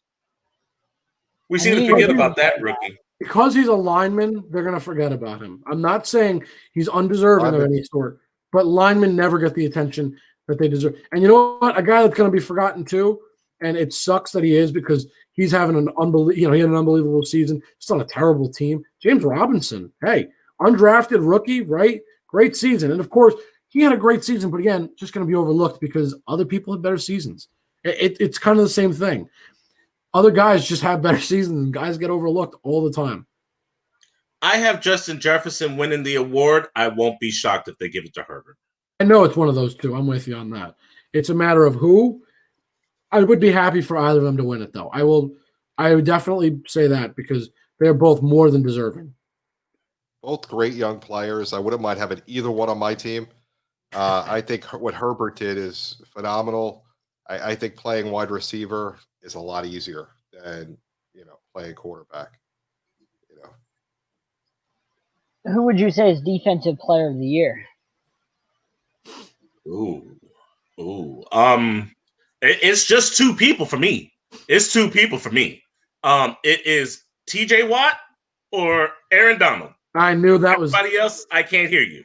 We seem to forget about that rookie. Because he's a lineman, they're going to forget about him. I'm not saying he's undeserving of any sort, but linemen never get the attention that they deserve. And you know what? A guy that's going to be forgotten too, and it sucks that he is because he's having an he had an unbelievable season. It's on a terrible team. James Robinson, hey, undrafted rookie, right? Great season. And of course, he had a great season, but again, just going to be overlooked because other people had better seasons. It's kind of the same thing. Other guys just have better seasons, and guys get overlooked all the time. I have Justin Jefferson winning the award. I won't be shocked if they give it to Herbert. I know it's one of those two. I'm with you on that. It's a matter of who. I would be happy for either of them to win it, though. I would definitely say that because they're both more than deserving. Both great young players. I wouldn't mind having either one on my team. I think what Herbert did is phenomenal. I think playing wide receiver is a lot easier than playing quarterback. Who would you say is defensive player of the year? It's just 2 people for me. It's 2 people for me. It is T.J. Watt or Aaron Donald. I knew that was everybody else. I can't hear you.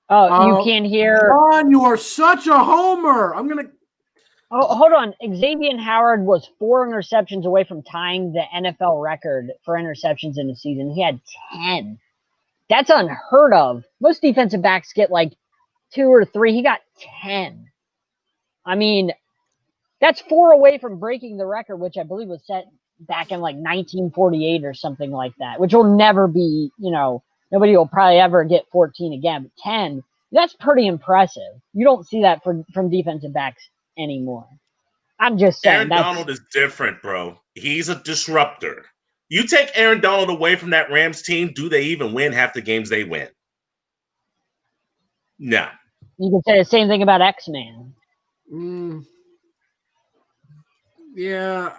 Oh, you can't hear. Ron, you are such a homer. I'm gonna. Oh, hold on. Xavier Howard was 4 interceptions away from tying the NFL record for interceptions in the season. He had 10. That's unheard of. Most defensive backs get like 2 or 3. He got 10. I mean, that's 4 away from breaking the record, which I believe was set back in like 1948 or something like that, which will never be, nobody will probably ever get 14 again. But 10, that's pretty impressive. You don't see that from defensive backs anymore. I'm just saying. Aaron Donald is different, bro. He's a disruptor. You take Aaron Donald away from that Rams team, do they even win half the games they win? No. You can say the same thing about X-Man. Yeah.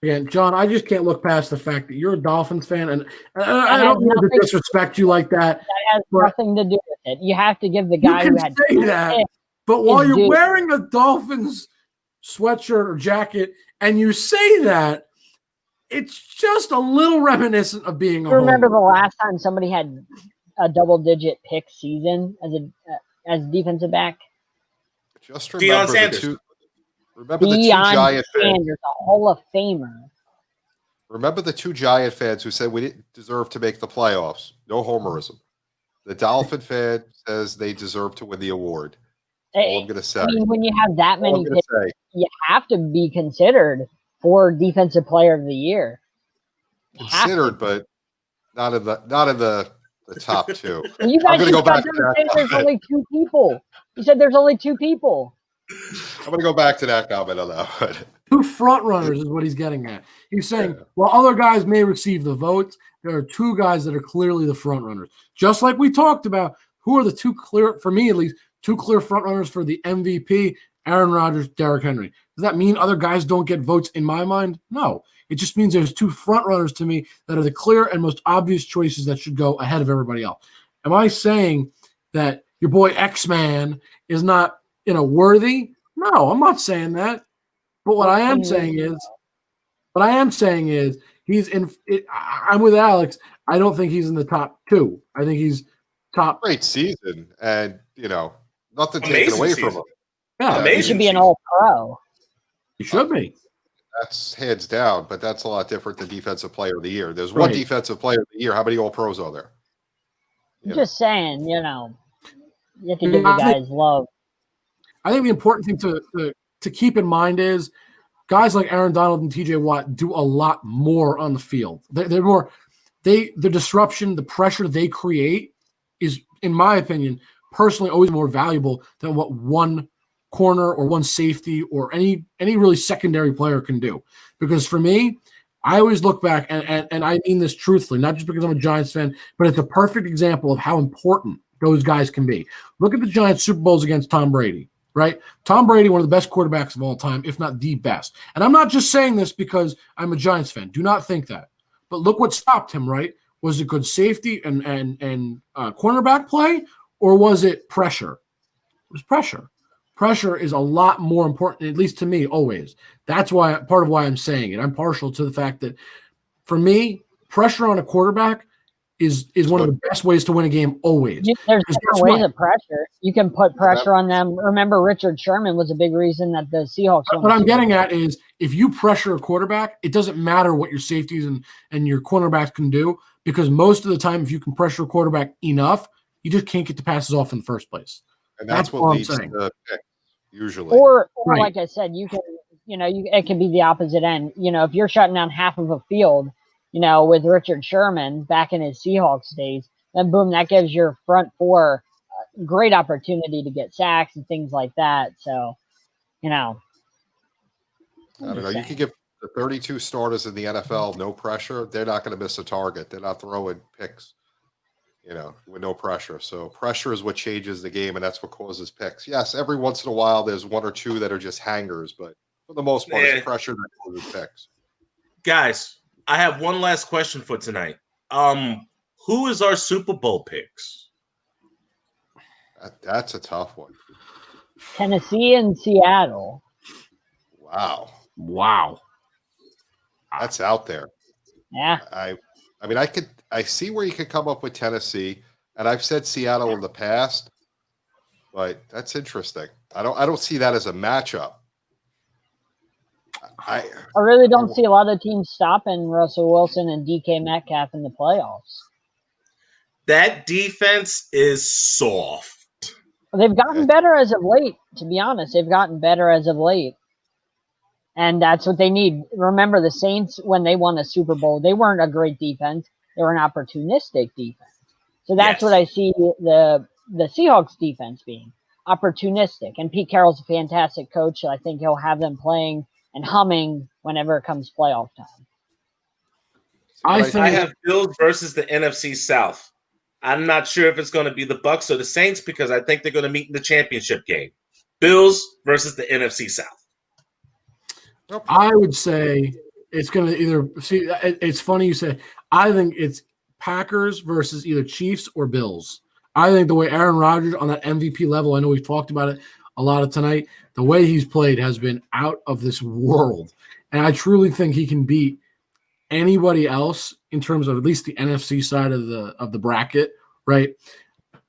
Again, John, I just can't look past the fact that you're a Dolphins fan, and I don't mean to disrespect you like that. That has nothing to do with it. You have to give the guy who had say that, but while you're wearing a Dolphins sweatshirt or jacket and you say that, it's just a little reminiscent of being a homer. Remember the last time somebody had a double-digit pick season as defensive back? Just remember Deion Sanders. the 2 Giant fans. Sanders, a Hall of Famer. Remember the 2 Giant fans who said we didn't deserve to make the playoffs. No homerism. The Dolphin fan says they deserve to win the award. That's all I'm going to say. I mean, when you have that many picks, you have to be considered for Defensive Player of the Year. Considered, but not in the top 2. Well, you guys just got to say there's only 2 people. You said there's only 2 people. I'm going to go back to that comment on that one. 2 front runners is what he's getting at. He's saying, while other guys may receive the votes, there are 2 guys that are clearly the front runners. Just like we talked about, who are the 2 clear, for me at least, 2 clear front runners for the MVP, Aaron Rodgers, Derrick Henry. Does that mean other guys don't get votes in my mind? No. It just means there's 2 front runners to me that are the clear and most obvious choices that should go ahead of everybody else. Am I saying that your boy X-Man is not, worthy? No, I'm not saying that. But what I am saying is he's in – I'm with Alex. I don't think he's in the top 2. I think he's top – Great season and, nothing taken away from him. Yeah, he should be an all-pro. He should be. That's hands down, but that's a lot different than Defensive Player of the Year. There's one Defensive Player of the Year. How many All-Pros are there? I'm just saying, you have to give the guys love. I think the important thing to keep in mind is guys like Aaron Donald and T.J. Watt do a lot more on the field. They're more the disruption, the pressure they create is, in my opinion, personally always more valuable than what one corner or one safety or any really secondary player can do. Because for me, I always look back, and I mean this truthfully, not just because I'm a Giants fan, but it's a perfect example of how important those guys can be. Look at the Giants Super Bowls against Tom Brady, right? Tom Brady, one of the best quarterbacks of all time, if not the best. And I'm not just saying this because I'm a Giants fan. Do not think that. But look what stopped him, right? Was it good safety and cornerback play, or was it pressure? It was pressure. Pressure is a lot more important, at least to me, always. That's why part of why I'm saying it. I'm partial to the fact that for me, pressure on a quarterback is one of the best ways to win a game always. There's different ways of pressure. You can put pressure on them. Remember, Richard Sherman was a big reason that the Seahawks won. What I'm getting at is if you pressure a quarterback, it doesn't matter what your safeties and your cornerbacks can do, because most of the time, if you can pressure a quarterback enough, you just can't get the passes off in the first place. And that's what leads to pick, usually. Or right. Like I said, you can, it can be the opposite end. If you're shutting down half of a field, with Richard Sherman back in his Seahawks days, then boom, that gives your front four great opportunity to get sacks and things like that. So, I don't know. You can give the 32 starters in the NFL no pressure. They're not going to miss a target. They're not throwing picks, with no pressure. So pressure is what changes the game, and that's what causes picks. Yes, every once in a while there's one or two that are just hangers, but for the most part, it's pressure that causes picks. Guys, I have one last question for tonight. Who is our Super Bowl picks? That's a tough one. Tennessee and Seattle. Wow. That's out there. Yeah. I see where you could come up with Tennessee, and I've said Seattle in the past, but that's interesting. I don't see that as a matchup. I really don't see a lot of teams stopping Russell Wilson and DK Metcalf in the playoffs. That defense is soft. They've gotten better as of late, to be honest. They've gotten better as of late. And that's what they need. Remember, the Saints, when they won the Super Bowl, they weren't a great defense. They were an opportunistic defense. So that's what I see the Seahawks defense being, opportunistic. And Pete Carroll's a fantastic coach, so I think he'll have them playing and humming whenever it comes playoff time. I have Bills versus the NFC South. I'm not sure if it's going to be the Bucs or the Saints because I think they're going to meet in the championship game. Bills versus the NFC South. I would say it's going to either – see, it's funny you say – I think it's Packers versus either Chiefs or Bills. I think the way Aaron Rodgers on that MVP level, I know we've talked about it a lot of tonight, the way he's played has been out of this world. And I truly think he can beat anybody else in terms of at least the NFC side of the bracket, right?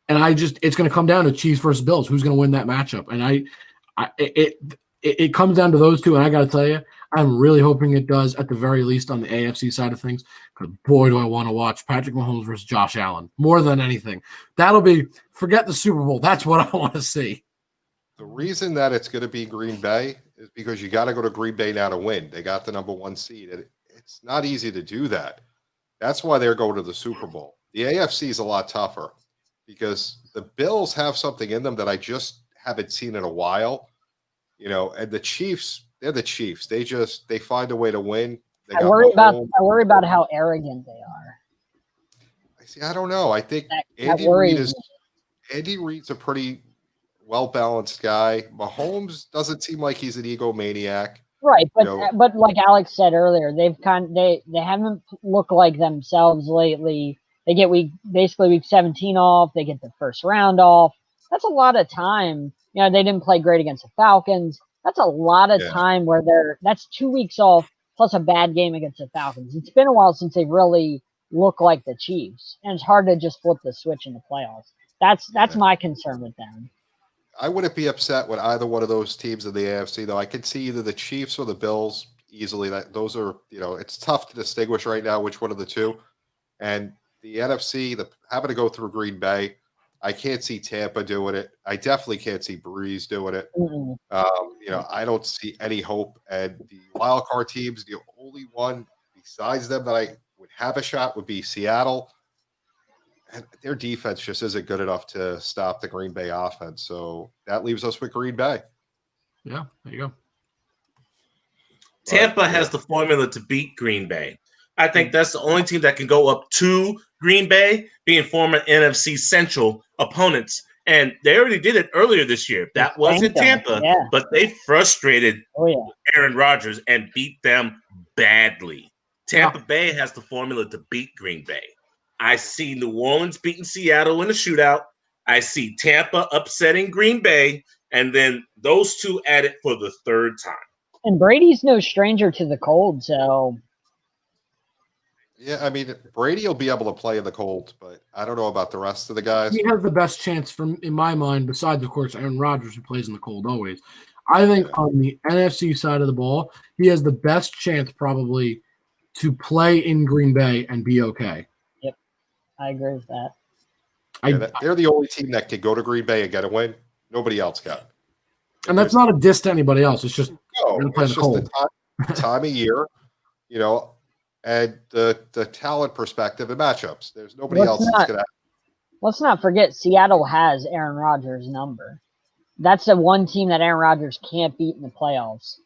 And it's going to come down to Chiefs versus Bills. Who's going to win that matchup? And it comes down to those two. And I got to tell you, I'm really hoping it does at the very least on the AFC side of things. Because boy, do I want to watch Patrick Mahomes versus Josh Allen more than anything. That'll be forget the Super Bowl. That's what I want to see. The reason that it's going to be Green Bay is because you got to go to Green Bay now to win. They got the number 1 seed. It's not easy to do that. That's why they're going to the Super Bowl. The AFC is a lot tougher because the Bills have something in them that I just haven't seen in a while. And the Chiefs, they're the Chiefs. They find a way to win. I worry about how arrogant they are. I don't know. I think Andy Reid's a pretty well-balanced guy. Mahomes doesn't seem like he's an egomaniac. Right, but like Alex said earlier, they haven't looked like themselves lately. They get basically week 17 off. They get the first round off. That's a lot of time. They didn't play great against the Falcons. That's a lot of time where that's 2 weeks off plus a bad game against the Falcons. It's been a while since they've really looked like the Chiefs, and it's hard to just flip the switch in the playoffs. That's my concern with them. I wouldn't be upset with either one of those teams in the AFC, though. I could see either the Chiefs or the Bills easily. Those are, it's tough to distinguish right now which one of the two. And the NFC, having to go through Green Bay, I can't see Tampa doing it. I definitely can't see Breeze doing it. Mm-hmm. I don't see any hope. And the wild card teams, the only one besides them that I would have a shot would be Seattle. And their defense just isn't good enough to stop the Green Bay offense. So that leaves us with Green Bay. Yeah, there you go. Tampa has the formula to beat Green Bay. I think that's the only team that can go up to Green Bay, being former NFC Central opponents. And they already did it earlier this year. That was in Tampa, but they frustrated Aaron Rodgers and beat them badly. Tampa Bay has the formula to beat Green Bay. I see New Orleans beating Seattle in a shootout. I see Tampa upsetting Green Bay, and then those two at it for the third time. And Brady's no stranger to the cold, so. Yeah, I mean, Brady will be able to play in the cold, but I don't know about the rest of the guys. He has the best chance, in my mind, besides, of course, Aaron Rodgers, who plays in the cold always. I think on the NFC side of the ball, he has the best chance probably to play in Green Bay and be okay. Yep, I agree with that. They're the only team that can go to Green Bay and get a win. Nobody else can. And that's not a diss to anybody else. It's just the time of year, and the talent perspective and matchups. There's nobody else that's going to. Let's not forget, Seattle has Aaron Rodgers' number. That's the one team that Aaron Rodgers can't beat in the playoffs.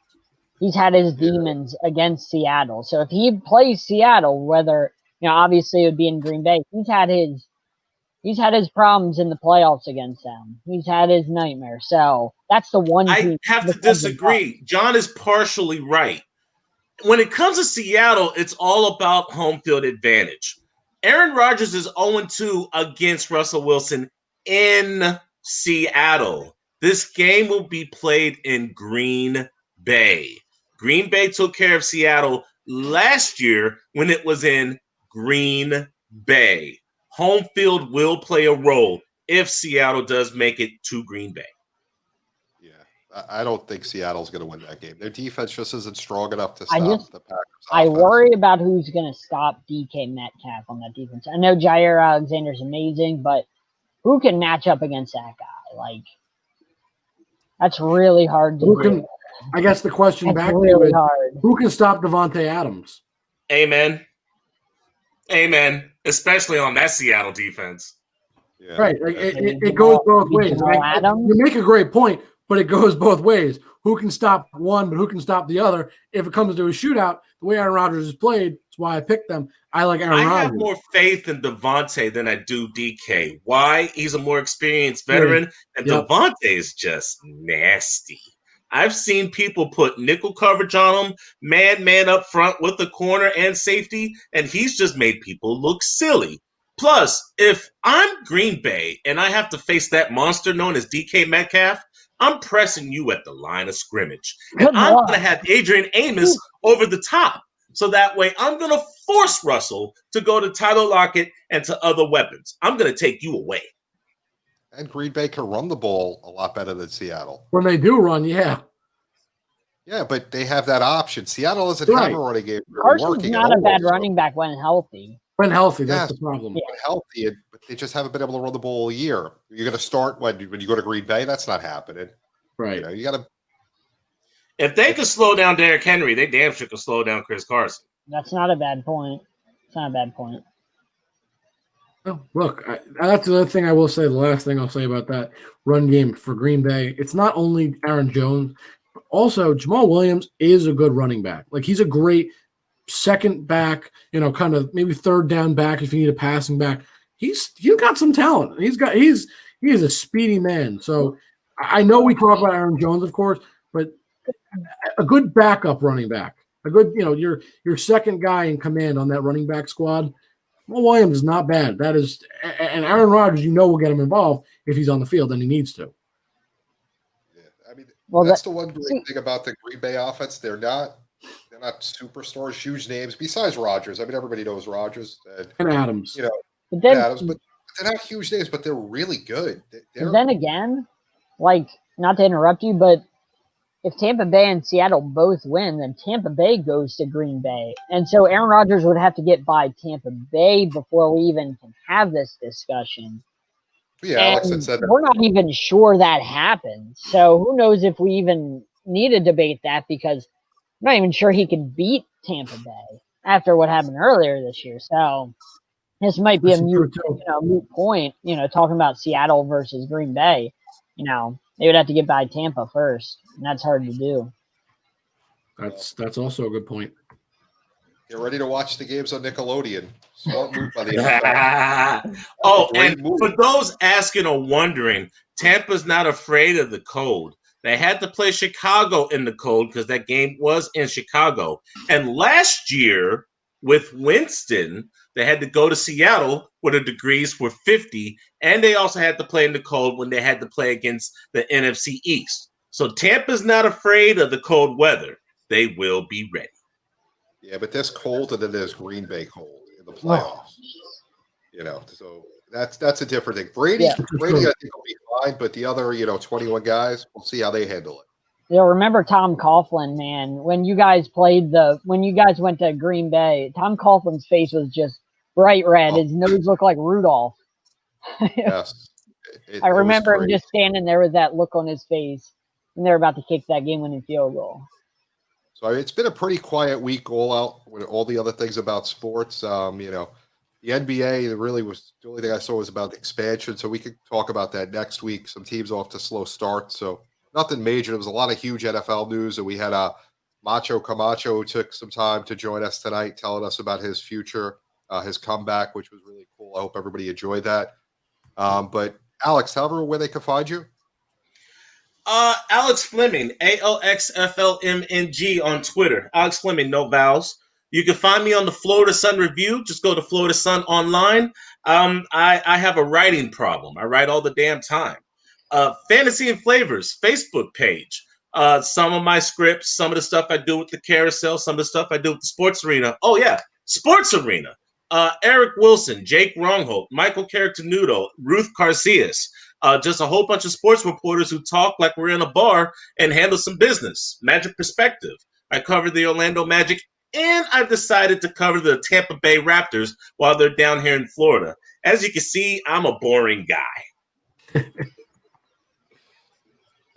He's had his demons against Seattle. So if he plays Seattle, whether obviously it would be in Green Bay, he's had his problems in the playoffs against them. He's had his nightmare. So that's the one team. I have to disagree. John is partially right. When it comes to Seattle, it's all about home field advantage. Aaron Rodgers is 0-2 against Russell Wilson in Seattle. This game will be played in Green Bay. Green Bay took care of Seattle last year when it was in Green Bay. Home field will play a role if Seattle does make it to Green Bay. Yeah, I don't think Seattle's going to win that game. Their defense just isn't strong enough to stop the Packers. I worry about who's going to stop DK Metcalf on that defense. I know Jair Alexander's amazing, but who can match up against that guy? That's really hard to do. I guess the question back to you is, who can stop Devontae Adams? Amen. Especially on that Seattle defense. Yeah. Right. It goes both ways. You make a great point, but it goes both ways. Who can stop one, but who can stop the other? If it comes to a shootout, the way Aaron Rodgers has played, that's why I picked them. I like Aaron Rodgers. I have more faith in Devontae than I do DK. Why? He's a more experienced veteran, and Devontae is just nasty. I've seen people put nickel coverage on him, man up front with the corner and safety, and he's just made people look silly. Plus, if I'm Green Bay and I have to face that monster known as DK Metcalf, I'm pressing you at the line of scrimmage. And I'm going to have Adrian Amos over the top. So that way I'm going to force Russell to go to Tyler Lockett and to other weapons. I'm going to take you away. And Green Bay can run the ball a lot better than Seattle. When they do run, yeah. Yeah, but they have that option. Seattle doesn't have a running game. Carson's not a bad running back when healthy. When healthy, that's the problem. When healthy, but they just haven't been able to run the ball all year. You're going to start when you go to Green Bay. That's not happening. Right. You got to. If they could slow down Derrick Henry, they damn sure could slow down Chris Carson. That's not a bad point. It's not a bad point. Oh, look, that's the other thing I will say. The last thing I'll say about that run game for Green Bay, it's not only Aaron Jones, but also Jamal Williams is a good running back. He's a great second back, kind of maybe third down back if you need a passing back. He's got some talent. He is a speedy man. So I know we talk about Aaron Jones, of course, but a good backup running back, a good, your second guy in command on that running back squad. Well, Williams is not bad. That is, and Aaron Rodgers, will get him involved if he's on the field, and he needs to. Yeah, I mean, that's the one great thing about the Green Bay offense. They're not superstars, huge names. Besides Rodgers, I mean, everybody knows Rodgers and Adams. But then, Adams, but they're not huge names, but they're really good. Then again, not to interrupt you, but if Tampa Bay and Seattle both win, then Tampa Bay goes to Green Bay. And so Aaron Rodgers would have to get by Tampa Bay before we even can have this discussion. Yeah, Alex had said that. We're not even sure that happens. So who knows if we even need to debate that, because I'm not even sure he can beat Tampa Bay after what happened earlier this year. So this might be a moot point, talking about Seattle versus Green Bay. They would have to get by Tampa first, and that's hard to do. That's also a good point. Get ready to watch the games on Nickelodeon. Smart move by the NFL. Oh, Great and move. for those asking or wondering, Tampa's not afraid of the cold. They had to play Chicago in the cold because that game was in Chicago. And last year with Winston, they had to go to Seattle where the degrees were 50, and they also had to play in the cold when they had to play against the NFC East. So Tampa's not afraid of the cold weather. They will be ready. Yeah, but this colder than there's Green Bay cold in the playoffs. So that's a different thing. Brady, I think will be fine, but the other, 21 guys, we'll see how they handle it. Remember Tom Coughlin, man. When you guys went to Green Bay, Tom Coughlin's face was just bright red. His nose looked like Rudolph. Yes. I remember him just standing there with that look on his face, and they're about to kick that game-winning field goal. So it's been a pretty quiet week all out with all the other things about sports. The NBA really was the only thing I saw was about the expansion. So we could talk about that next week. Some teams off to slow start. So nothing major. There was a lot of huge NFL news. And we had Camacho who took some time to join us tonight, telling us about his future, his comeback, which was really cool. I hope everybody enjoyed that. But Alex, tell everyone where they can find you. Alex Fleming, ALXFLMNG on Twitter. Alex Fleming, no vowels. You can find me on the Florida Sun Review. Just go to Florida Sun online. I have a writing problem. I write all the damn time. Fantasy and Flavors Facebook page. Some of my scripts, some of the stuff I do with the carousel, some of the stuff I do with the Sports Arena. Oh yeah, Sports Arena. Eric Wilson, Jake Rongholt, Michael Caractenuto, Ruth Garcias. Just a whole bunch of sports reporters who talk like we're in a bar and handle some business. Magic Perspective. I cover the Orlando Magic, and I've decided to cover the Tampa Bay Raptors while they're down here in Florida. As you can see, I'm a boring guy.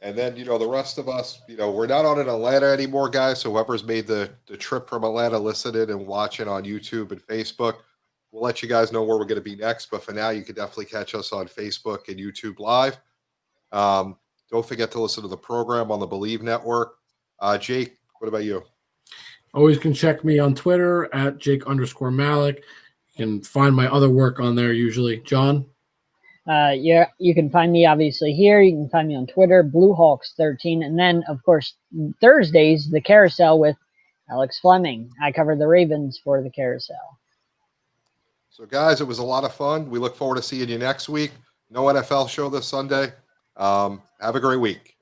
And then, the rest of us, we're not on in Atlanta anymore, guys. So whoever's made the trip from Atlanta, listening and watching on YouTube and Facebook, we'll let you guys know where we're going to be next. But for now, you can definitely catch us on Facebook and YouTube Live. Don't forget to listen to the program on the Believe Network. Jake, what about you? Always can check me on Twitter at Jake_Malik. You can find my other work on there usually. John? You can find me obviously here. You can find me on Twitter, BlueHawks13. And then, of course, Thursdays, the Carousel with Alex Fleming. I cover the Ravens for the Carousel. So, guys, it was a lot of fun. We look forward to seeing you next week. No NFL show this Sunday. Have a great week.